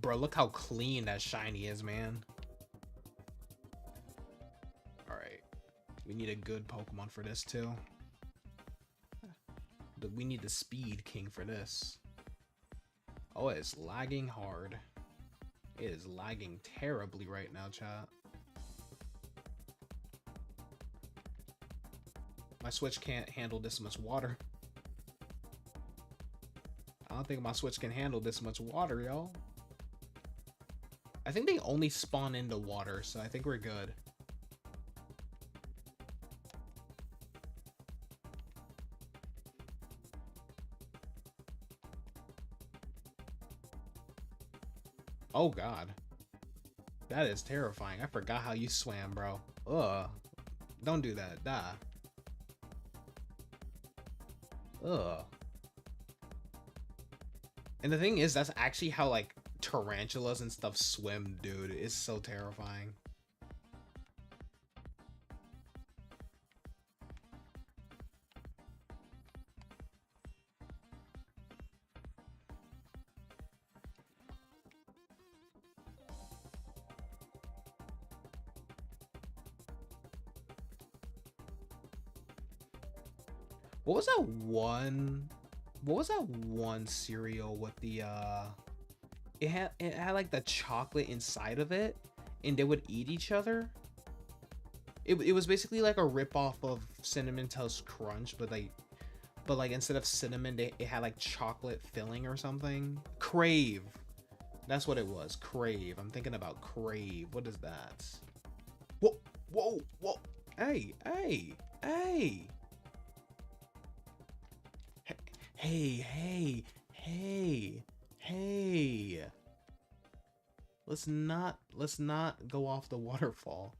Bro, look how clean that shiny is, man. Alright. We need a good Pokemon for this, too. We need the Speed King for this. Oh, it's lagging hard. It is lagging terribly right now, chat. My Switch can't handle this much water. I don't think my Switch can handle this much water, y'all. I think they only spawn into water, so I think we're good. Oh god. That is terrifying. I forgot how you swam, bro. Ugh. Don't do that. Die. Ugh. And the thing is, that's actually how, like, tarantulas and stuff swim, dude. It's so terrifying. What was that one cereal with the it had like the chocolate inside of it and they would eat each other? It was basically like a rip-off of Cinnamon Toast Crunch, but like instead of cinnamon it had like chocolate filling or something. Crave. That's what it was. Crave. I'm thinking about Crave. What is that? Whoa, whoa, whoa. Hey. Hey. Let's not go off the waterfall.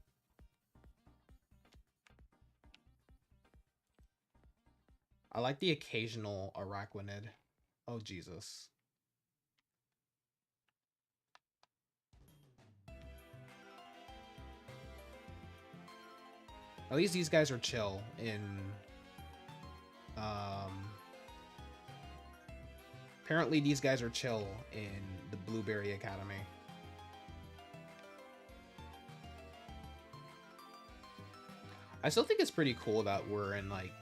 I like the occasional Araquanid. Oh, Jesus. At least these guys are chill in apparently these guys are chill in the Blueberry Academy. I still think it's pretty cool that we're in like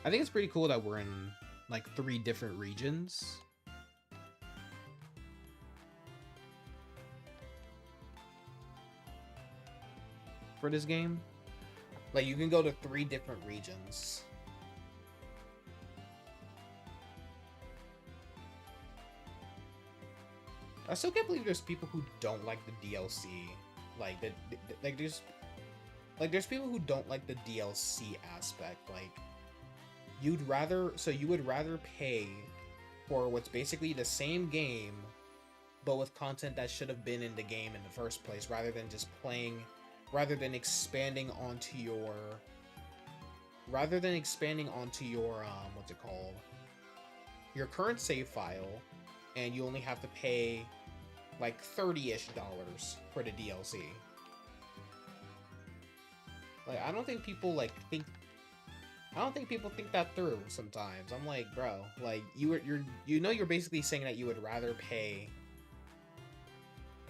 I think it's pretty cool that we're in like 3 different regions. For this game. Like you can go to 3 different regions. I still can't believe there's people who don't like the DLC. Like there's people who don't like the DLC aspect. Like you would rather pay for what's basically the same game but with content that should have been in the game in the first place rather than expanding onto your what's it called? Your current save file, and you only have to pay like $30-ish for the DLC. Like I don't think people think that through sometimes. I'm like, bro, like you're basically saying that you would rather pay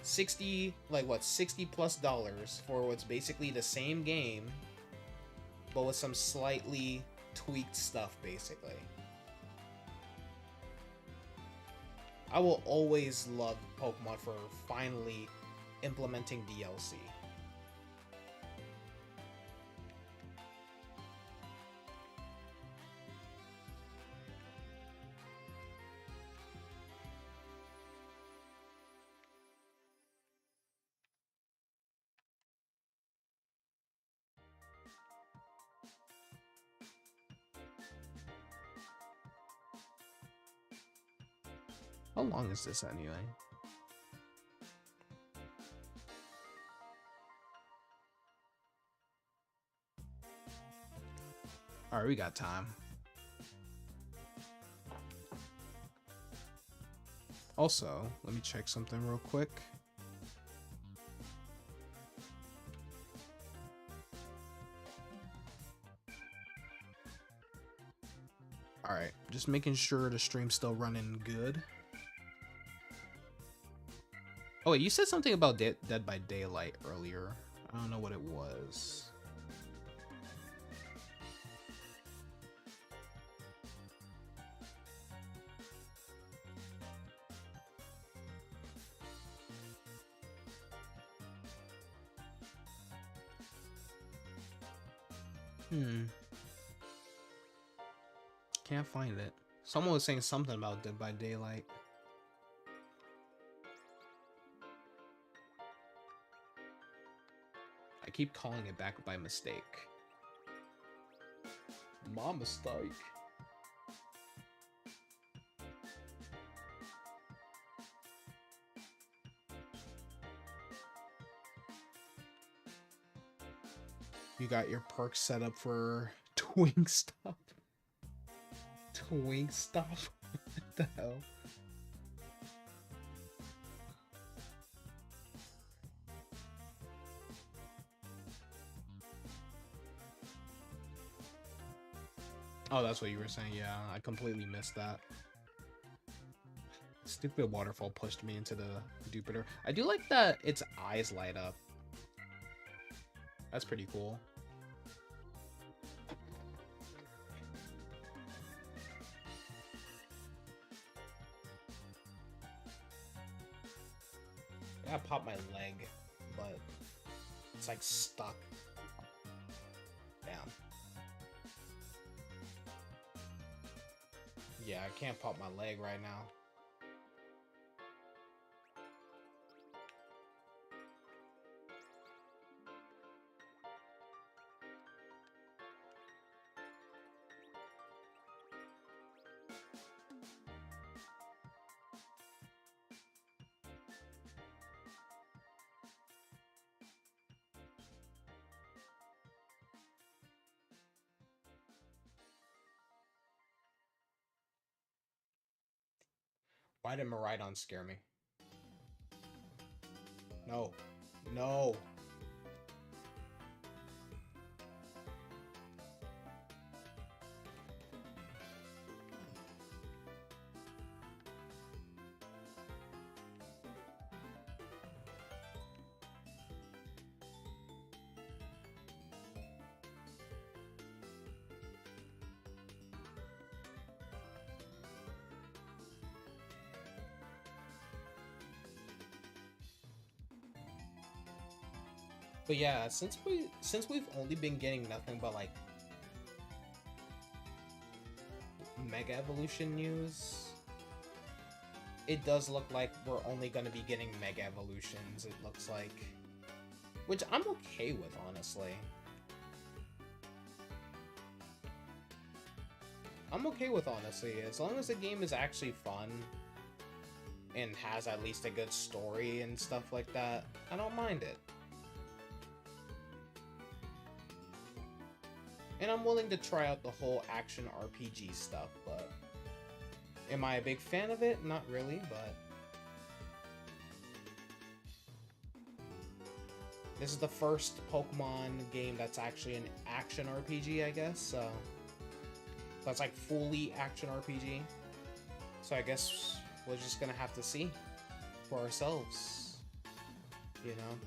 $60+ for what's basically the same game but with some slightly tweaked stuff, basically. I will always love Pokemon for finally implementing DLC. How long is this anyway? Alright, we got time. Also, let me check something real quick. Alright, just making sure the stream's still running good. Oh wait, you said something about Dead by Daylight earlier. I don't know what it was. Can't find it. Someone was saying something about Dead by Daylight. I keep calling it back by mistake. My mistake. You got your perks set up for Twink Stop. Twink Stop? What the hell? Oh, that's what you were saying. Yeah, I completely missed that. Stupid waterfall pushed me into the Jupiter. I do like that its eyes light up. That's pretty cool. I popped my leg, but it's like stuck. Damn. Yeah, I can't pop my leg right now. Why did Maridon scare me? No. No. But yeah, since we've only been getting nothing but like Mega Evolution news, it does look like we're only gonna be getting Mega Evolutions, it looks like. Which I'm okay with, honestly. I'm okay with, honestly, as long as the game is actually fun and has at least a good story and stuff like that, I don't mind it. And I'm willing to try out the whole action RPG stuff, but am I a big fan of it? Not really, but this is the first Pokemon game that's actually an action RPG, I guess, so that's like fully action RPG. So I guess we're just gonna have to see for ourselves, you know?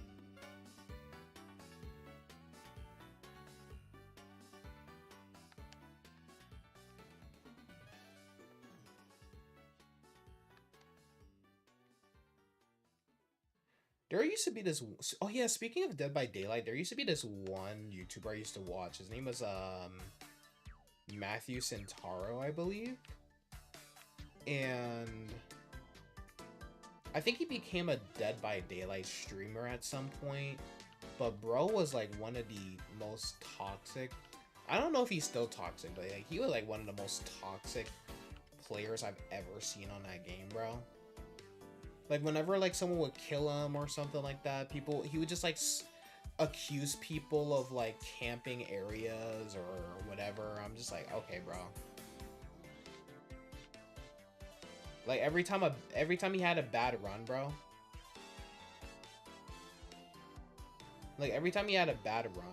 There used to be this. Oh yeah, speaking of Dead by Daylight, there used to be this one YouTuber I used to watch. His name was Matthew Centaro, I believe, and I think he became a Dead by Daylight streamer at some point. But bro was like one of the most toxic. I don't know if he's still toxic, but like he was like one of the most toxic players I've ever seen on that game, bro. Like whenever like someone would kill him or something like that, he would just like accuse people of like camping areas or whatever. I'm just like, okay, bro. Like every time he had a bad run, bro. Like every time he had a bad run,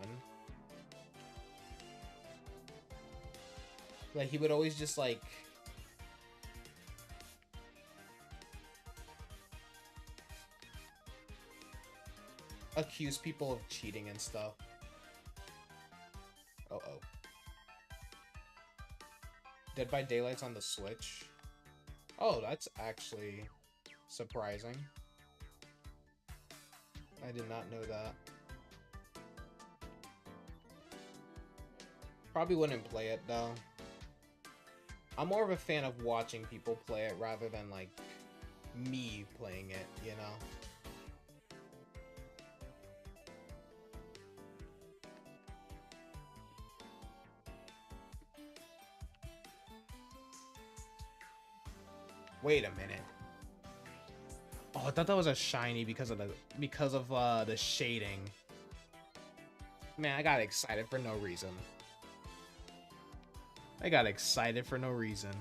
like he would always just like accuse people of cheating and stuff. Uh-oh. Dead by Daylight's on the Switch. Oh, that's actually surprising. I did not know that. Probably wouldn't play it though. I'm more of a fan of watching people play it rather than like me playing it, you know? Wait a minute. Oh, I thought that was a shiny because of the shading. Man, I got excited for no reason. I got excited for no reason.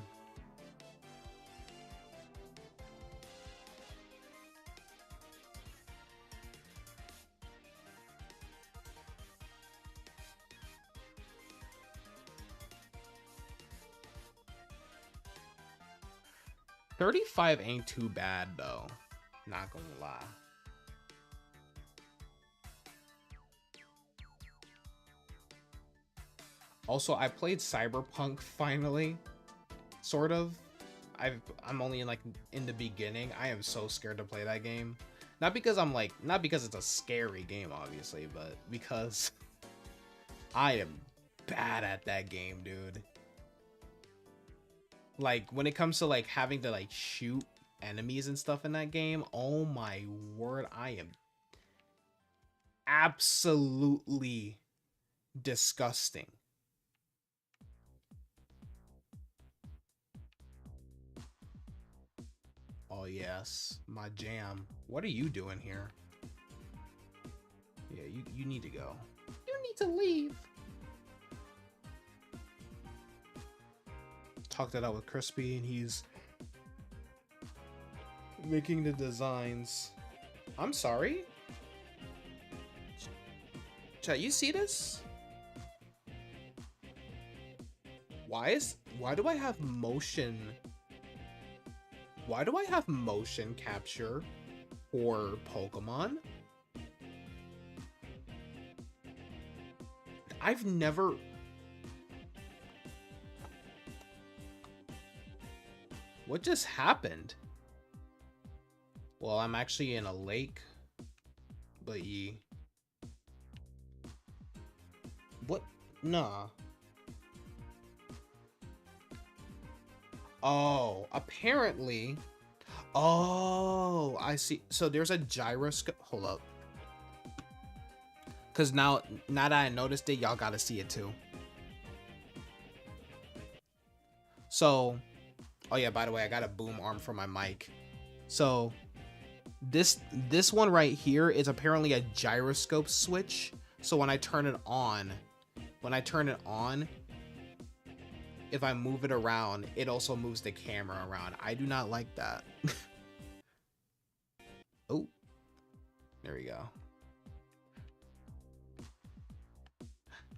$35 ain't too bad though. Not gonna lie. Also, I played Cyberpunk finally. Sort of. I'm only in the beginning. I am so scared to play that game. Not because it's a scary game, obviously, but because I am bad at that game, dude. Like, when it comes to, like, having to, like, shoot enemies and stuff in that game, oh my word, I am absolutely disgusting. Oh, yes, my jam. What are you doing here? Yeah, you need to go. You need to leave. Talked it out with Crispy, and he's making the designs. I'm sorry? Chat, you see this? Why do I have motion? Why do I have motion capture for Pokemon? I've never... What just happened? Well, I'm actually in a lake. But what? Nah. Oh, apparently. Oh, I see. So there's a gyroscope. Hold up. Because now that I noticed it, y'all gotta see it too. So, oh yeah, by the way, I got a boom arm for my mic. So this one right here is apparently a gyroscope switch. So when I turn it on, if I move it around, it also moves the camera around. I do not like that. Oh, there we go.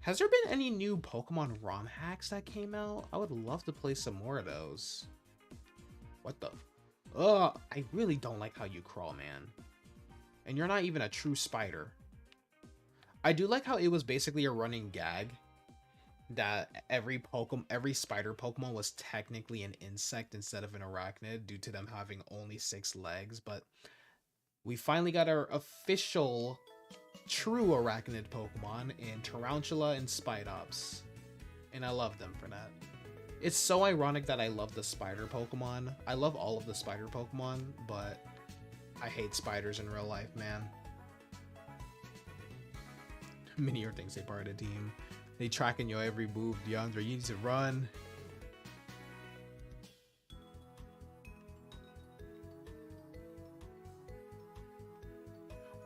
Has there been any new Pokemon ROM hacks that came out? I would love to play some more of those. What the? Ugh, I really don't like how you crawl, man. And you're not even a true spider. I do like how it was basically a running gag that every spider Pokemon was technically an insect instead of an arachnid due to them having only 6 legs, but we finally got our official true arachnid Pokemon in Tarantula and Spidops, and I love them for that. It's so ironic that I love the spider Pokemon. I love all of the spider Pokemon, but I hate spiders in real life, man. Minior thinks they part of the team. They tracking your every move, DeAndre. You need to run.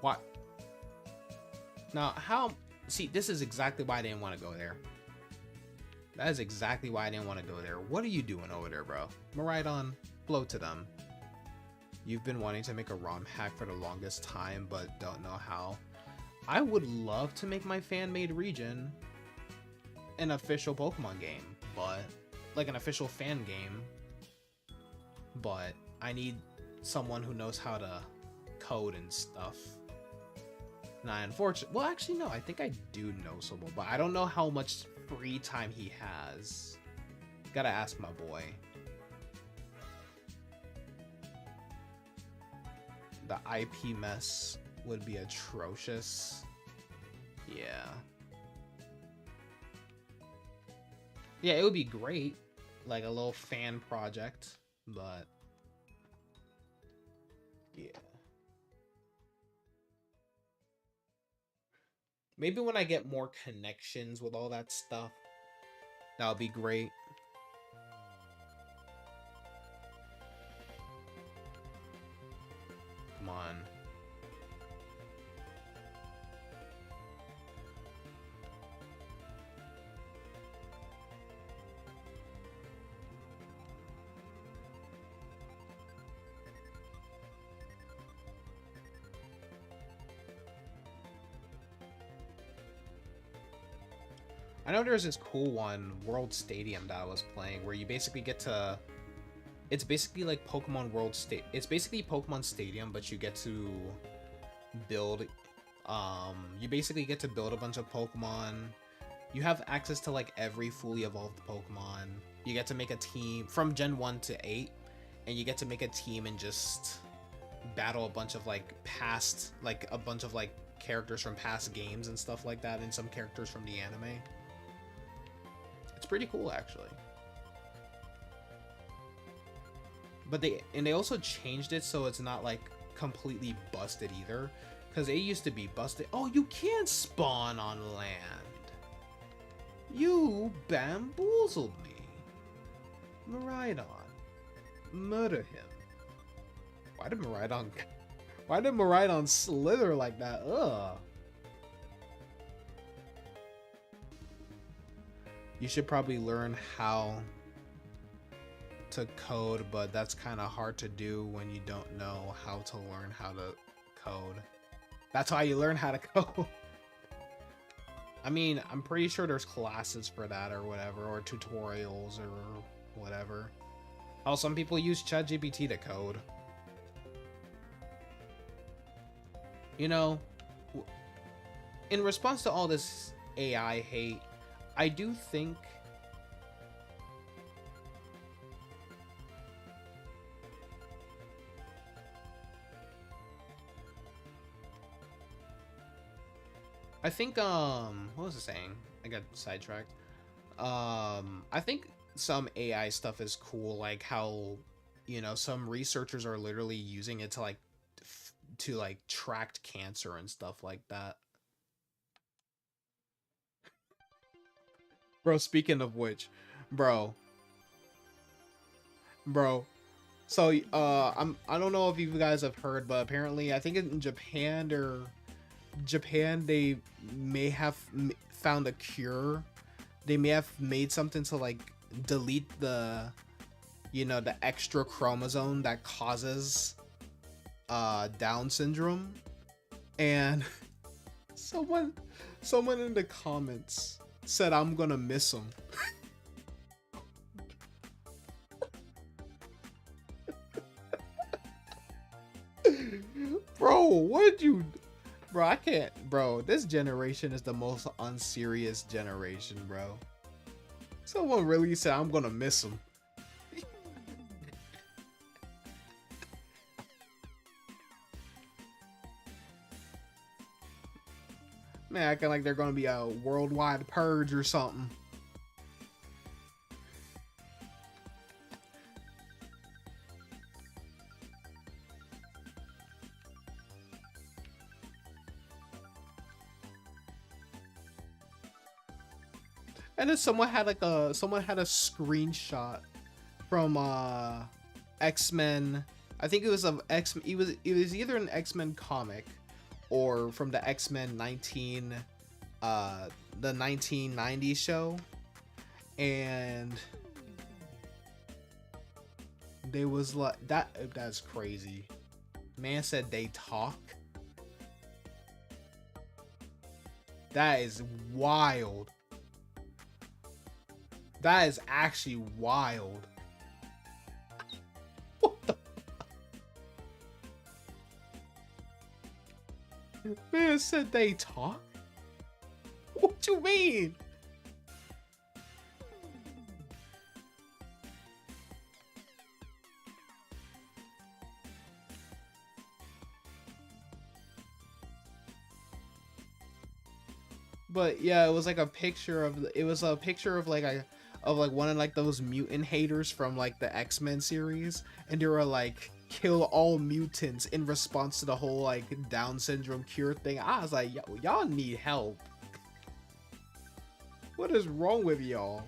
What? Now, how... See, this is exactly why I didn't want to go there. That is exactly why I didn't want to go there. What are you doing over there, bro? Miraidon, blow to them. You've been wanting to make a ROM hack for the longest time, but don't know how. I would love to make my fan-made region an official Pokemon game, but... Like an official fan game. But I need someone who knows how to code and stuff. Nah, unfortunately, well, actually, no, I think I do know someone, but I don't know how much free time he has. Gotta ask my boy. The IP mess would be atrocious. Yeah. Yeah, it would be great. Like a little fan project, but yeah. Maybe when I get more connections with all that stuff, that would be great. Come on. I know there's this cool one, World Stadium, that I was playing, where you basically get to... It's basically like Pokemon World State. It's basically Pokemon Stadium, but you get to build... You basically get to build a bunch of Pokemon. You have access to like every fully evolved Pokemon. You get to make a team from Gen 1 to 8, and you get to make a team and just battle a bunch of like past... Like a bunch of like characters from past games and stuff like that, and some characters from the anime. It's pretty cool, actually. But they also changed it so it's not like completely busted either, because it used to be busted. Oh, you can't spawn on land. You bamboozled me. Miraidon, murder him. Why did Miraidon slither like that? Ugh. You should probably learn how to code, but that's kind of hard to do when you don't know how to learn how to code. That's how you learn how to code. I mean, I'm pretty sure there's classes for that or whatever, or tutorials or whatever. Oh, some people use ChatGPT to code. You know, in response to all this AI hate, I do think what was I saying? I got sidetracked. I think some AI stuff is cool, like how, you know, some researchers are literally using it to like track cancer and stuff like that. Bro, speaking of which, bro. So, I don't know if you guys have heard, but apparently, I think in Japan they may have found a cure. They may have made something to like delete the, you know, the extra chromosome that causes Down syndrome. And someone in the comments said I'm gonna miss him. Bro, what did you... Bro, I can't... Bro, this generation is the most unserious generation, bro. Someone really said I'm gonna miss him. Man, acting like they're gonna be a worldwide purge or something. And then someone had a screenshot from X-Men. I think it was it was either an X-Men comic or from the X-Men the 1990s show, and they was like that's crazy. Man said they talk. That is wild. That is actually wild. What the man said they talk? What you mean? But yeah, it was like a picture of one of like those mutant haters from like the X-Men series, and they were like, kill all mutants in response to the whole like Down syndrome cure thing. I was like, y'all need help. What is wrong with y'all?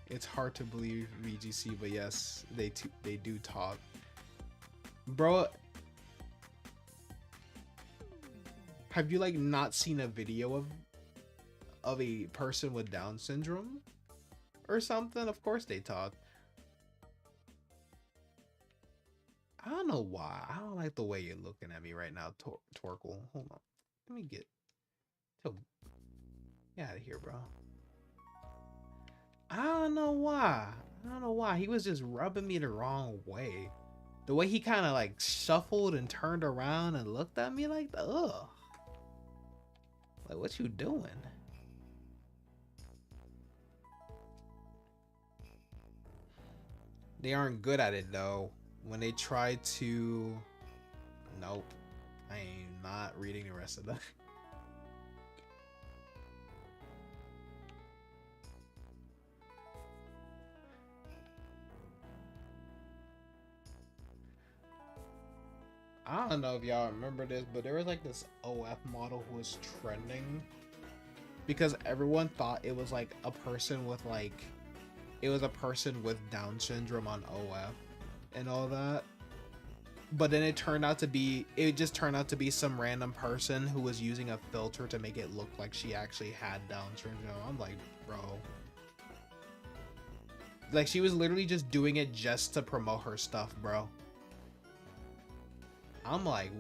It's hard to believe VGC, but yes, they do talk, bro. Have you like not seen a video of a person with Down syndrome or something? Of course they talk. I don't know why. I don't like the way you're looking at me right now, Torkel. Hold on. Let me get out of here, bro. I don't know why. I don't know why. He was just rubbing me the wrong way. The way he kind of like shuffled and turned around and looked at me like, ugh. Like, what you doing? They aren't good at it though. When they try to... Nope. I ain't not reading the rest of that. I don't know if y'all remember this, but there was like this OF model who was trending because everyone thought it was like a person with like, it was a person with Down syndrome on OF and all that. But then it just turned out to be some random person who was using a filter to make it look like she actually had Down syndrome. I'm like, bro. Like, she was literally just doing it just to promote her stuff, bro. I'm like,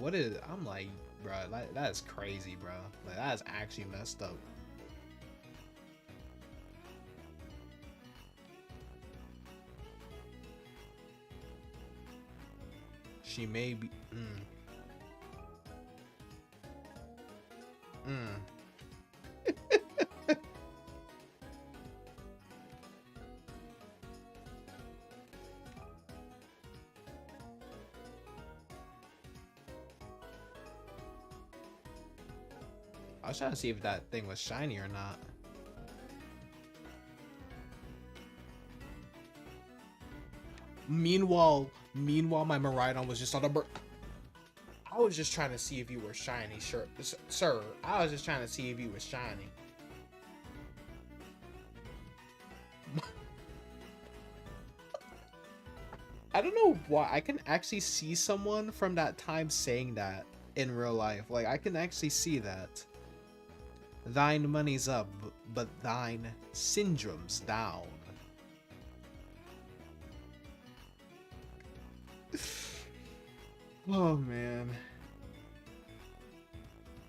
I'm like, bro, that is crazy, bro. Like, that is actually messed up. She may be, I was trying to see if that thing was shiny or not. Meanwhile, my Miraidon was just on the I was just trying to see if you were shiny, sir. I was just trying to see if you were shiny. I don't know why. I can actually see someone from that time saying that in real life. Like, I can actually see that. Thine money's up, but thine syndrome's down. Oh, man.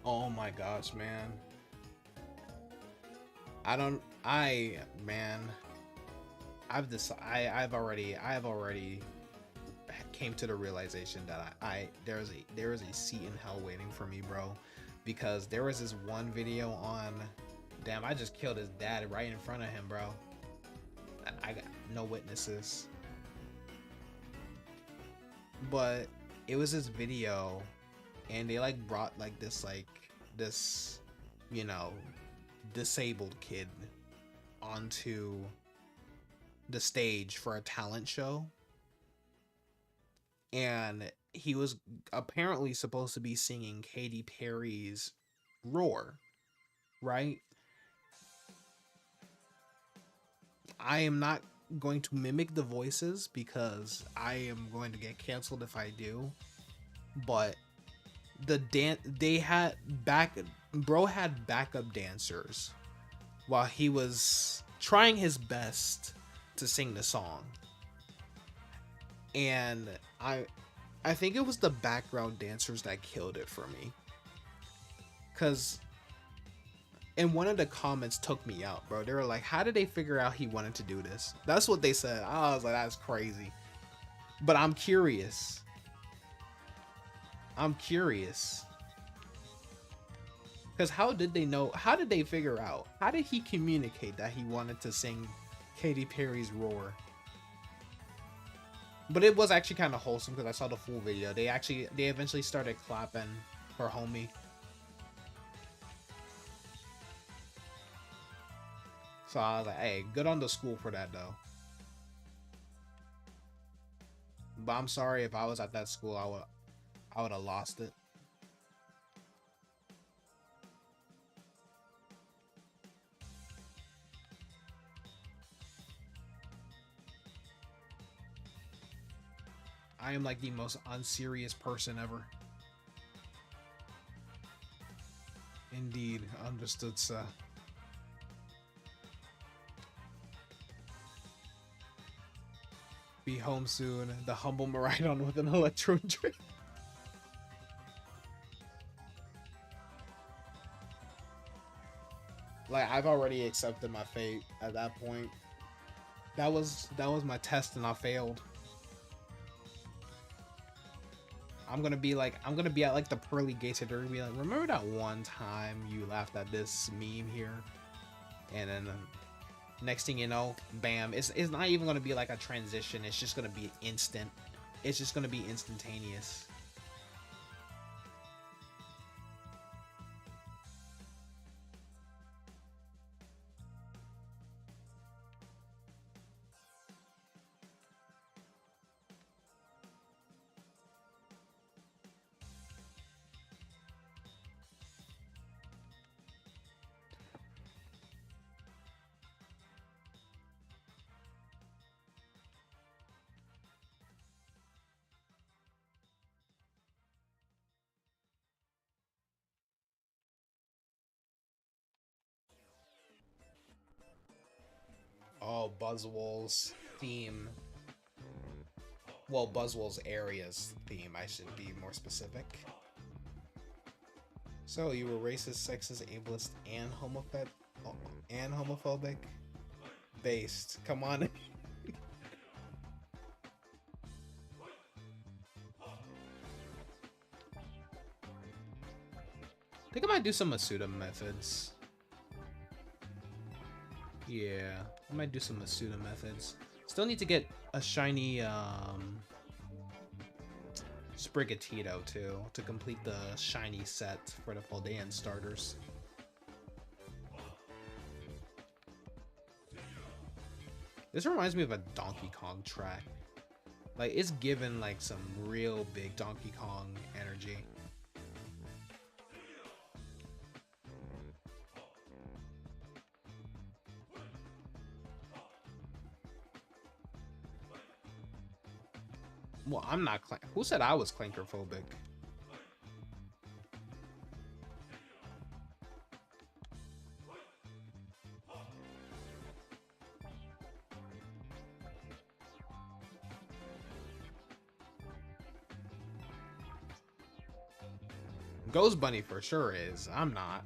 Oh my gosh, man. I've already came to the realization that there is a seat in hell waiting for me, bro, because there was this one video on, damn, I just killed his dad right in front of him, bro. I got no witnesses, but it was this video, and they like brought like this you know, disabled kid onto the stage for a talent show, and he was apparently supposed to be singing Katy Perry's Roar, right? I am not going to mimic the voices because I am going to get canceled if I do. But they had bro had backup dancers while he was trying his best to sing the song. And I think it was the background dancers that killed it for me. Cause in one of the comments took me out, bro. They were like, how did they figure out he wanted to do this? That's what they said. I was like, that's crazy. But I'm curious. Because how did they know? How did they figure out? How did he communicate that he wanted to sing Katy Perry's Roar? But it was actually kind of wholesome because I saw the full video. They eventually started clapping for homie. So I was like, hey, good on the school for that though. But I'm sorry, if I was at that school, I would have lost it. I am like the most unserious person ever. Indeed, understood, sir. Be home soon. The humble Maridon with an electro drink. Like, I've already accepted my fate at that point. That was my test and I failed. I'm gonna be at like the pearly gates of Derby, be like, remember that one time you laughed at this meme here? And then next thing you know, bam, it's not even gonna be like a transition, it's just gonna be instant. It's just gonna be instantaneous. Oh, Buzzwole's theme. Well, Buzzwole's area's theme, I should be more specific. So, you were racist, sexist, ableist, and homophobic? Based. Come on. I think I might do some Masuda methods. Yeah, I might do some Masuda methods. Still need to get a shiny Sprigatito too to complete the shiny set for the Foldean starters. This reminds me of a Donkey Kong track. Like, it's given like some real big Donkey Kong energy. Well, I'm not. Who said I was clankerphobic? Ghost Bunny for sure is. I'm not.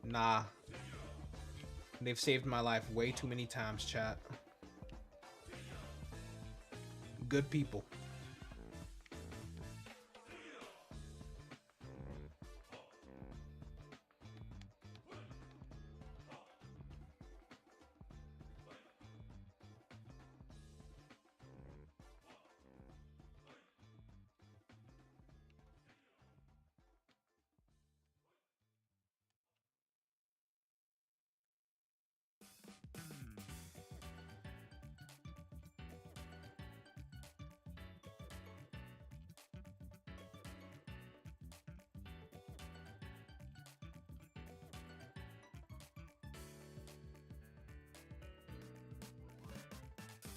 Nah. They've saved my life way too many times, chat. Good people.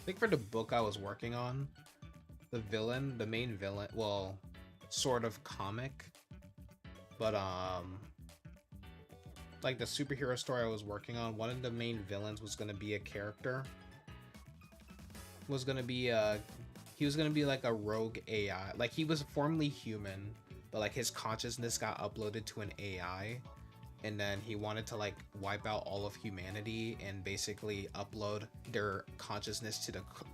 think for the book I was working on, the main villain, well, sort of comic, but like the superhero story I was working on, one of the main villains was gonna be a character. Was gonna be he was gonna be like a rogue AI. Like he was formerly human, but like his consciousness got uploaded to an AI, and then he wanted to like wipe out all of humanity and basically upload their consciousness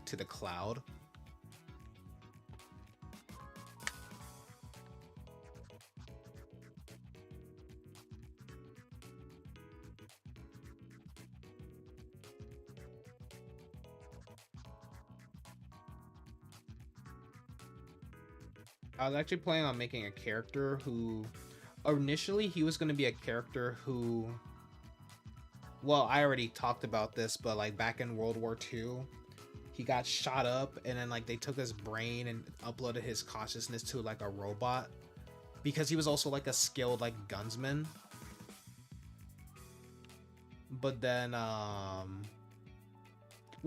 to the cloud. I was actually planning on making a character who, initially he was going to be a character who, well, I already talked about this, but like back in World War II, he got shot up and then like they took his brain and uploaded his consciousness to like a robot because he was also like a skilled like gunsman. But then, well,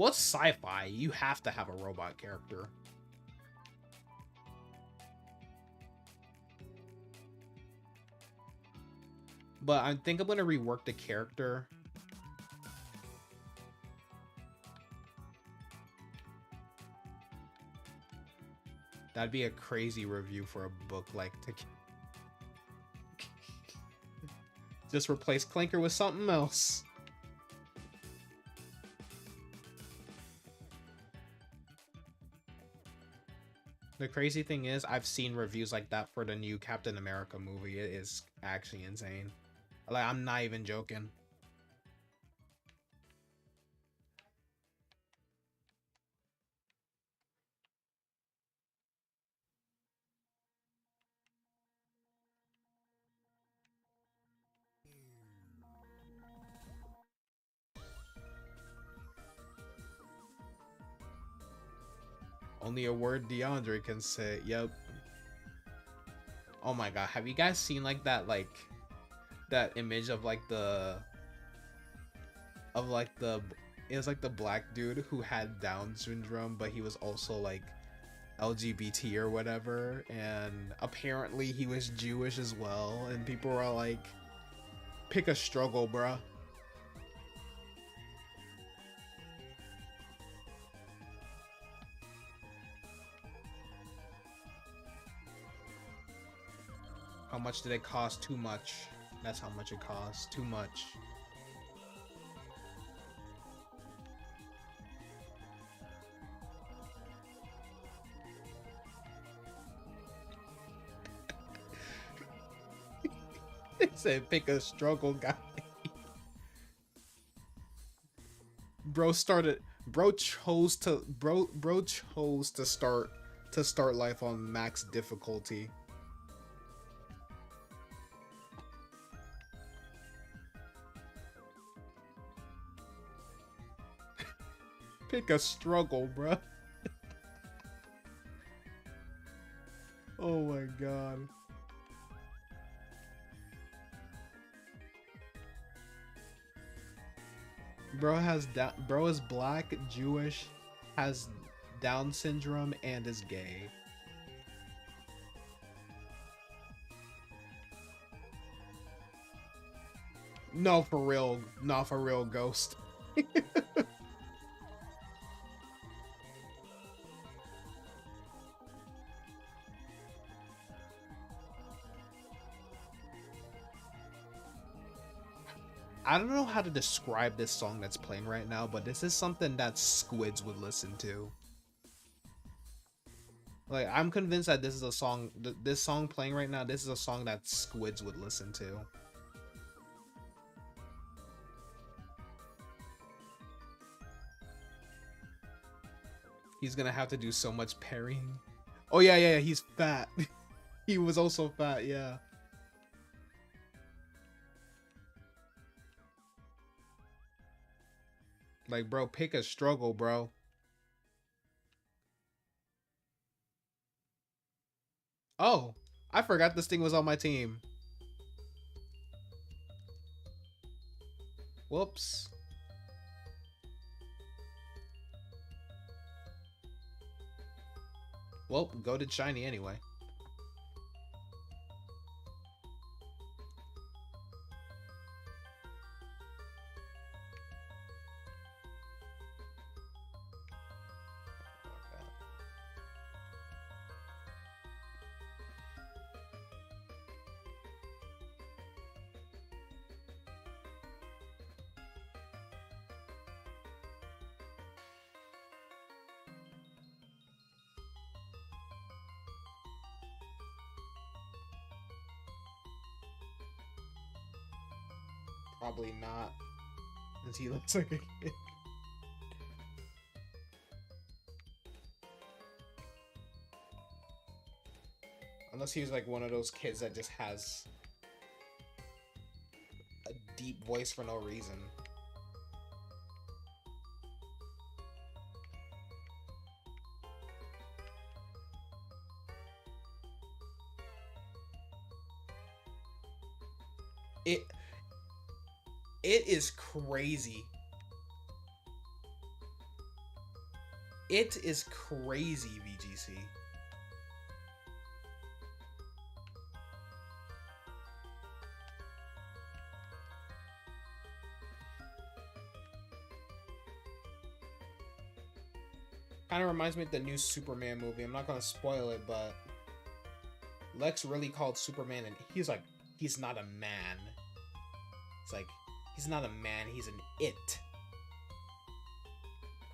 it's sci-fi. You have to have a robot character. But I think I'm gonna rework the character. That'd be a crazy review for a book like to just replace Clinker with something else. The crazy thing is, I've seen reviews like that for the new Captain America movie. It is actually insane. Like, I'm not even joking. Only a word DeAndre can say. Yep. Oh my god, have you guys seen like that image of like the it was like the black dude who had Down syndrome, but he was also like LGBT or whatever, and apparently he was Jewish as well, and people were like, pick a struggle, bruh. How much did it cost? Too much. That's how much it cost. Too much. It said pick a struggle guy. Bro chose to start life on max difficulty. Pick a struggle, bro. Oh my god. Bro is black, Jewish, has Down syndrome, and is gay. No, for real. Not for real, Ghost. I don't know how to describe this song that's playing right now, but this is something that squids would listen to. Like, I'm convinced that this is a song, this song playing right now, this is a song that squids would listen to. He's gonna have to do so much parrying. Oh yeah, he's fat. He was also fat, yeah. Like, bro, pick a struggle, bro. Oh, I forgot this thing was on my team. Whoops. Well, go to shiny anyway. Probably not, since he looks like a kid. Unless he was like one of those kids that just has a deep voice for no reason. It is crazy. It is crazy, VGC. Kind of reminds me of the new Superman movie. I'm not gonna spoil it, but Lex really called Superman, and he's like, he's not a man. It's like, he's not a man, he's an it.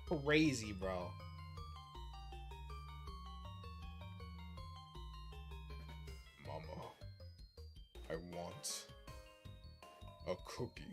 Crazy, bro. Mama, I want a cookie.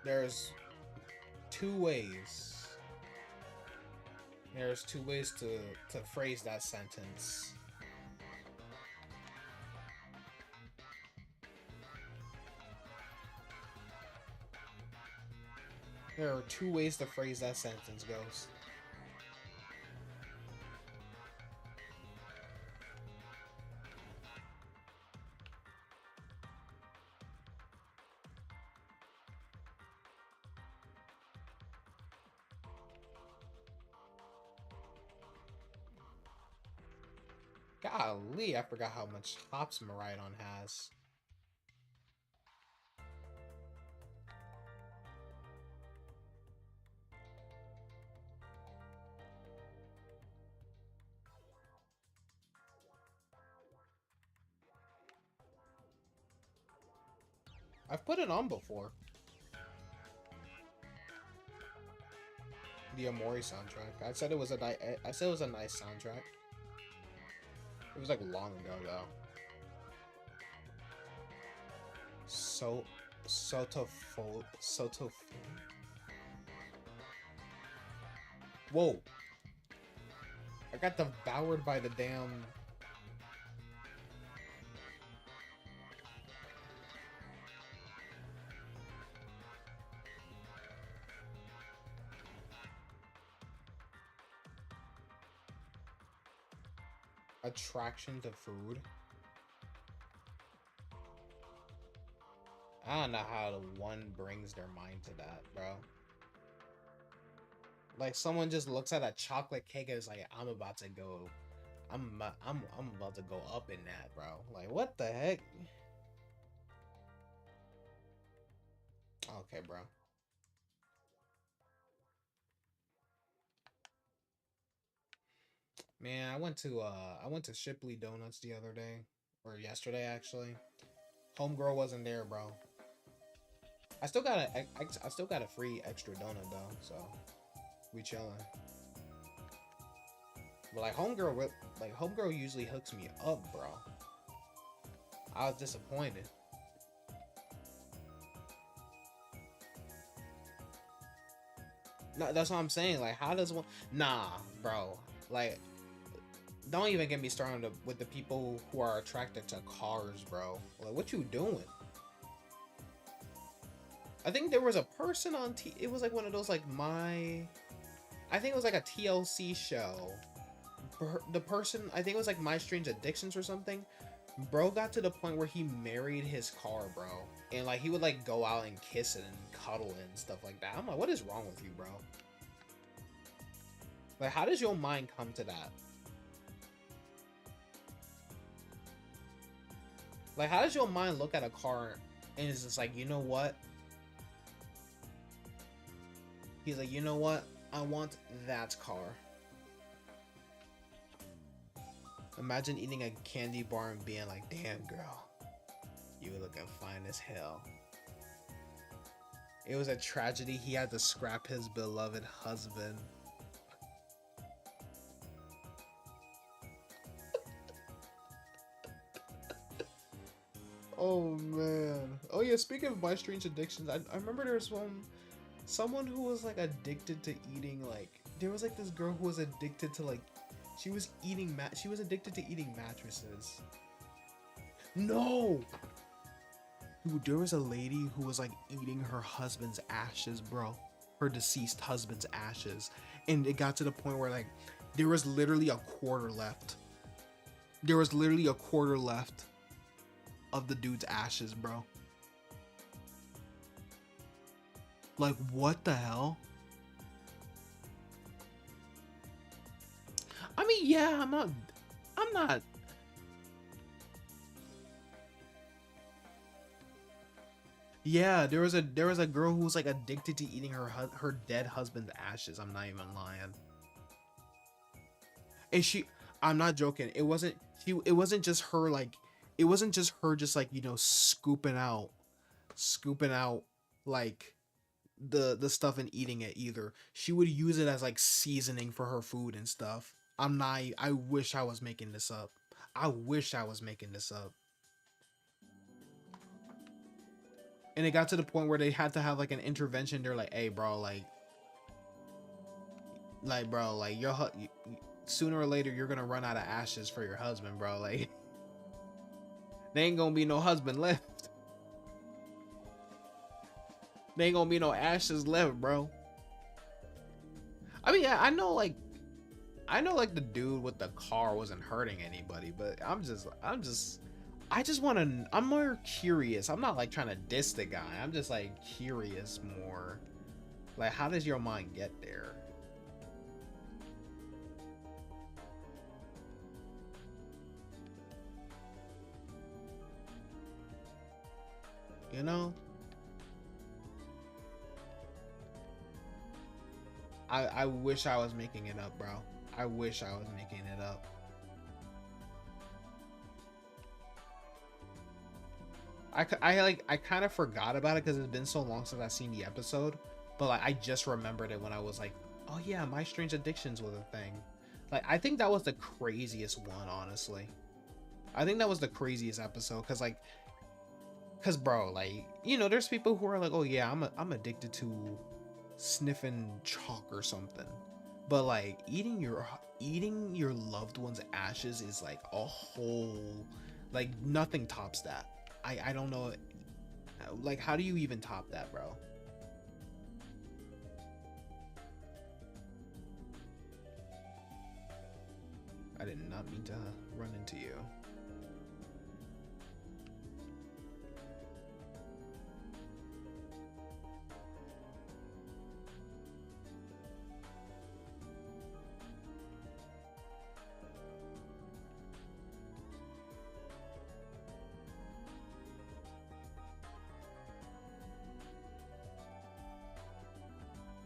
There's two ways. There's two ways to phrase that sentence. There are two ways to phrase that sentence, Ghost. Golly, I forgot how much hops Maridon has. I've put it on before. The Amori soundtrack. I said it was a nice soundtrack. It was like long ago though. Soto. Whoa! I got devoured by the damn. Attraction to food. I don't know how one brings their mind to that, bro. Like someone just looks at a chocolate cake and is like, I'm about to go up in that, bro. Like what the heck? Okay, bro. Man, I went to Shipley Donuts the other day, or yesterday actually. Homegirl wasn't there, bro. I still got a free extra donut though, so we chilling. But like homegirl usually hooks me up, bro. I was disappointed. No, that's what I'm saying. Like, how does one? Nah, bro. Like, don't even get me started with the people who are attracted to cars, bro. Like, what you doing? I think there was a person on it was like one of those like I think it was like a TLC show. The person, I think it was like My Strange Addictions or something. Bro got to the point where he married his car, bro. And like he would like go out and kiss it and cuddle it and stuff like that. I'm like, what is wrong with you, bro? Like, how does your mind come to that? Like, how does your mind look at a car and is just like, you know what? He's like, you know what? I want that car. Imagine eating a candy bar and being like, damn, girl, you looking fine as hell. It was a tragedy. He had to scrap his beloved husband. Oh, man. Oh, yeah, speaking of My Strange Addictions, I remember there was someone who was like addicted to eating, like, there was like this girl who was addicted to like, she was addicted to eating mattresses. No! Dude, there was a lady who was like eating her husband's ashes, bro. Her deceased husband's ashes. And it got to the point where like, there was literally a quarter left. There was literally a quarter left of the dude's ashes, bro. Like, what the hell? I mean, yeah, I'm not. Yeah, there was a girl who was like addicted to eating her dead husband's ashes. I'm not even lying. And I'm not joking. It wasn't just her like, it wasn't just her just like, you know, scooping out like the stuff and eating it either. She would use it as like seasoning for her food and stuff. I wish I was making this up. I wish I was making this up. And it got to the point where they had to have like an intervention. They're like, hey bro, bro, like sooner or later you're gonna run out of ashes for your husband, bro. Like, there ain't gonna be no husband left. There ain't gonna be no ashes left, bro. I mean, yeah, I know like the dude with the car wasn't hurting anybody, but I just want to, I'm more curious. I'm not like trying to diss the guy. I'm just like curious more. Like, how does your mind get there? You know? I wish I was making it up, bro. I wish I was making it up. I kind of forgot about it because it's been so long since I've seen the episode, but like I just remembered it when I was like, oh yeah, My Strange Addictions was a thing. Like, I think that was the craziest one, honestly. I think that was the craziest episode because bro, like, you know, there's people who are like, oh yeah, I'm addicted to sniffing chalk or something, but like eating your loved one's ashes is like a whole, like, nothing tops that. I don't know, like, how do you even top that, bro? I did not mean to run into you.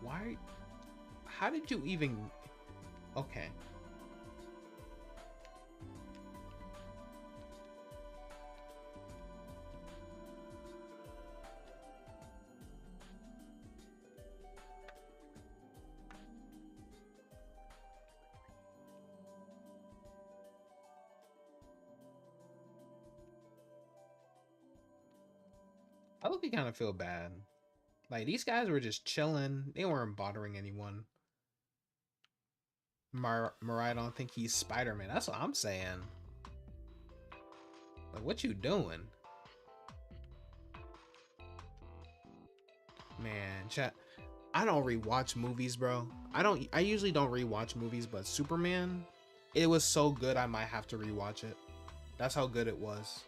Why? How did you even? Okay. low-key kind of feel bad. Like, these guys were just chilling. They weren't bothering anyone. Mariah don't think he's Spider-Man. That's what I'm saying. Like, what you doing? Man, chat. I don't rewatch movies, bro. I usually don't rewatch movies, but Superman, it was so good I might have to rewatch it. That's how good it was.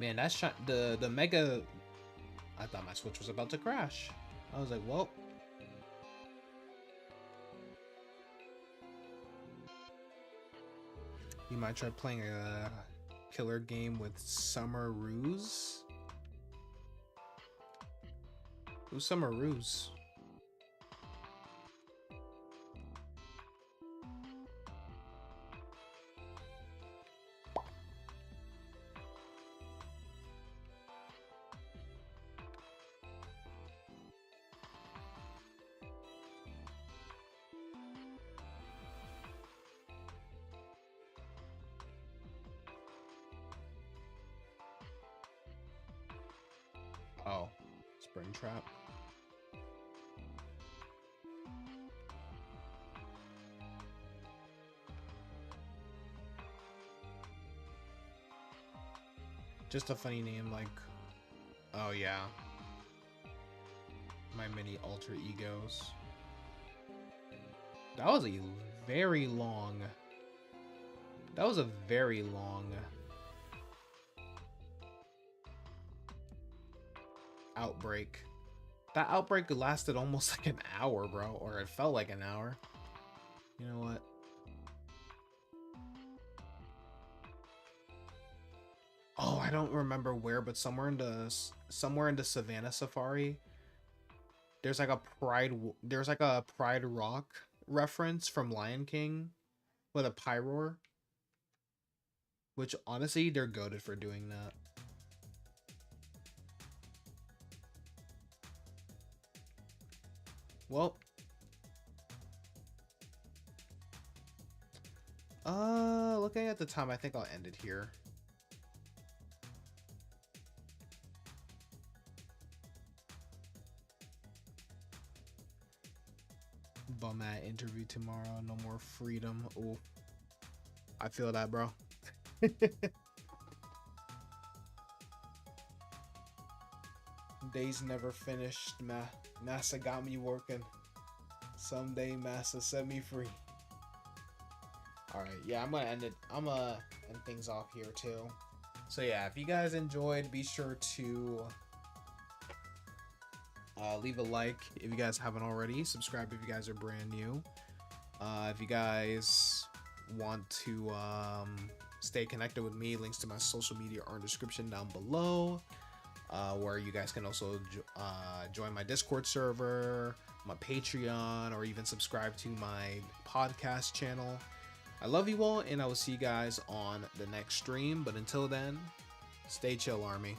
Man, that's the mega. I thought my Switch was about to crash. I was like, well. You might try playing a killer game with Summer Ruse. Who's Summer Ruse? Oh, Springtrap. Just a funny name, like, oh yeah, my mini alter egos. That was a very long. That was a very long outbreak. That outbreak lasted almost like an hour, bro, or it felt like an hour. You know what? Oh, I don't remember where, but somewhere in the Savannah Safari, there's like a Pride Rock reference from Lion King with a pyroar, which honestly they're goated for doing that. Well, looking at the time, I think I'll end it here. Bum at interview tomorrow, no more freedom. Ooh, I feel that, bro. Days never finished. Massa got me working. Someday Massa set me free. Alright, yeah, I'm gonna end it. I'm gonna end things off here too. So yeah, if you guys enjoyed, be sure to leave a like if you guys haven't already. Subscribe if you guys are brand new. If you guys want to stay connected with me, links to my social media are in the description down below. Where you guys can also join my Discord server, my Patreon, or even subscribe to my podcast channel. I love you all, and I will see you guys on the next stream. But until then, stay chill, Army.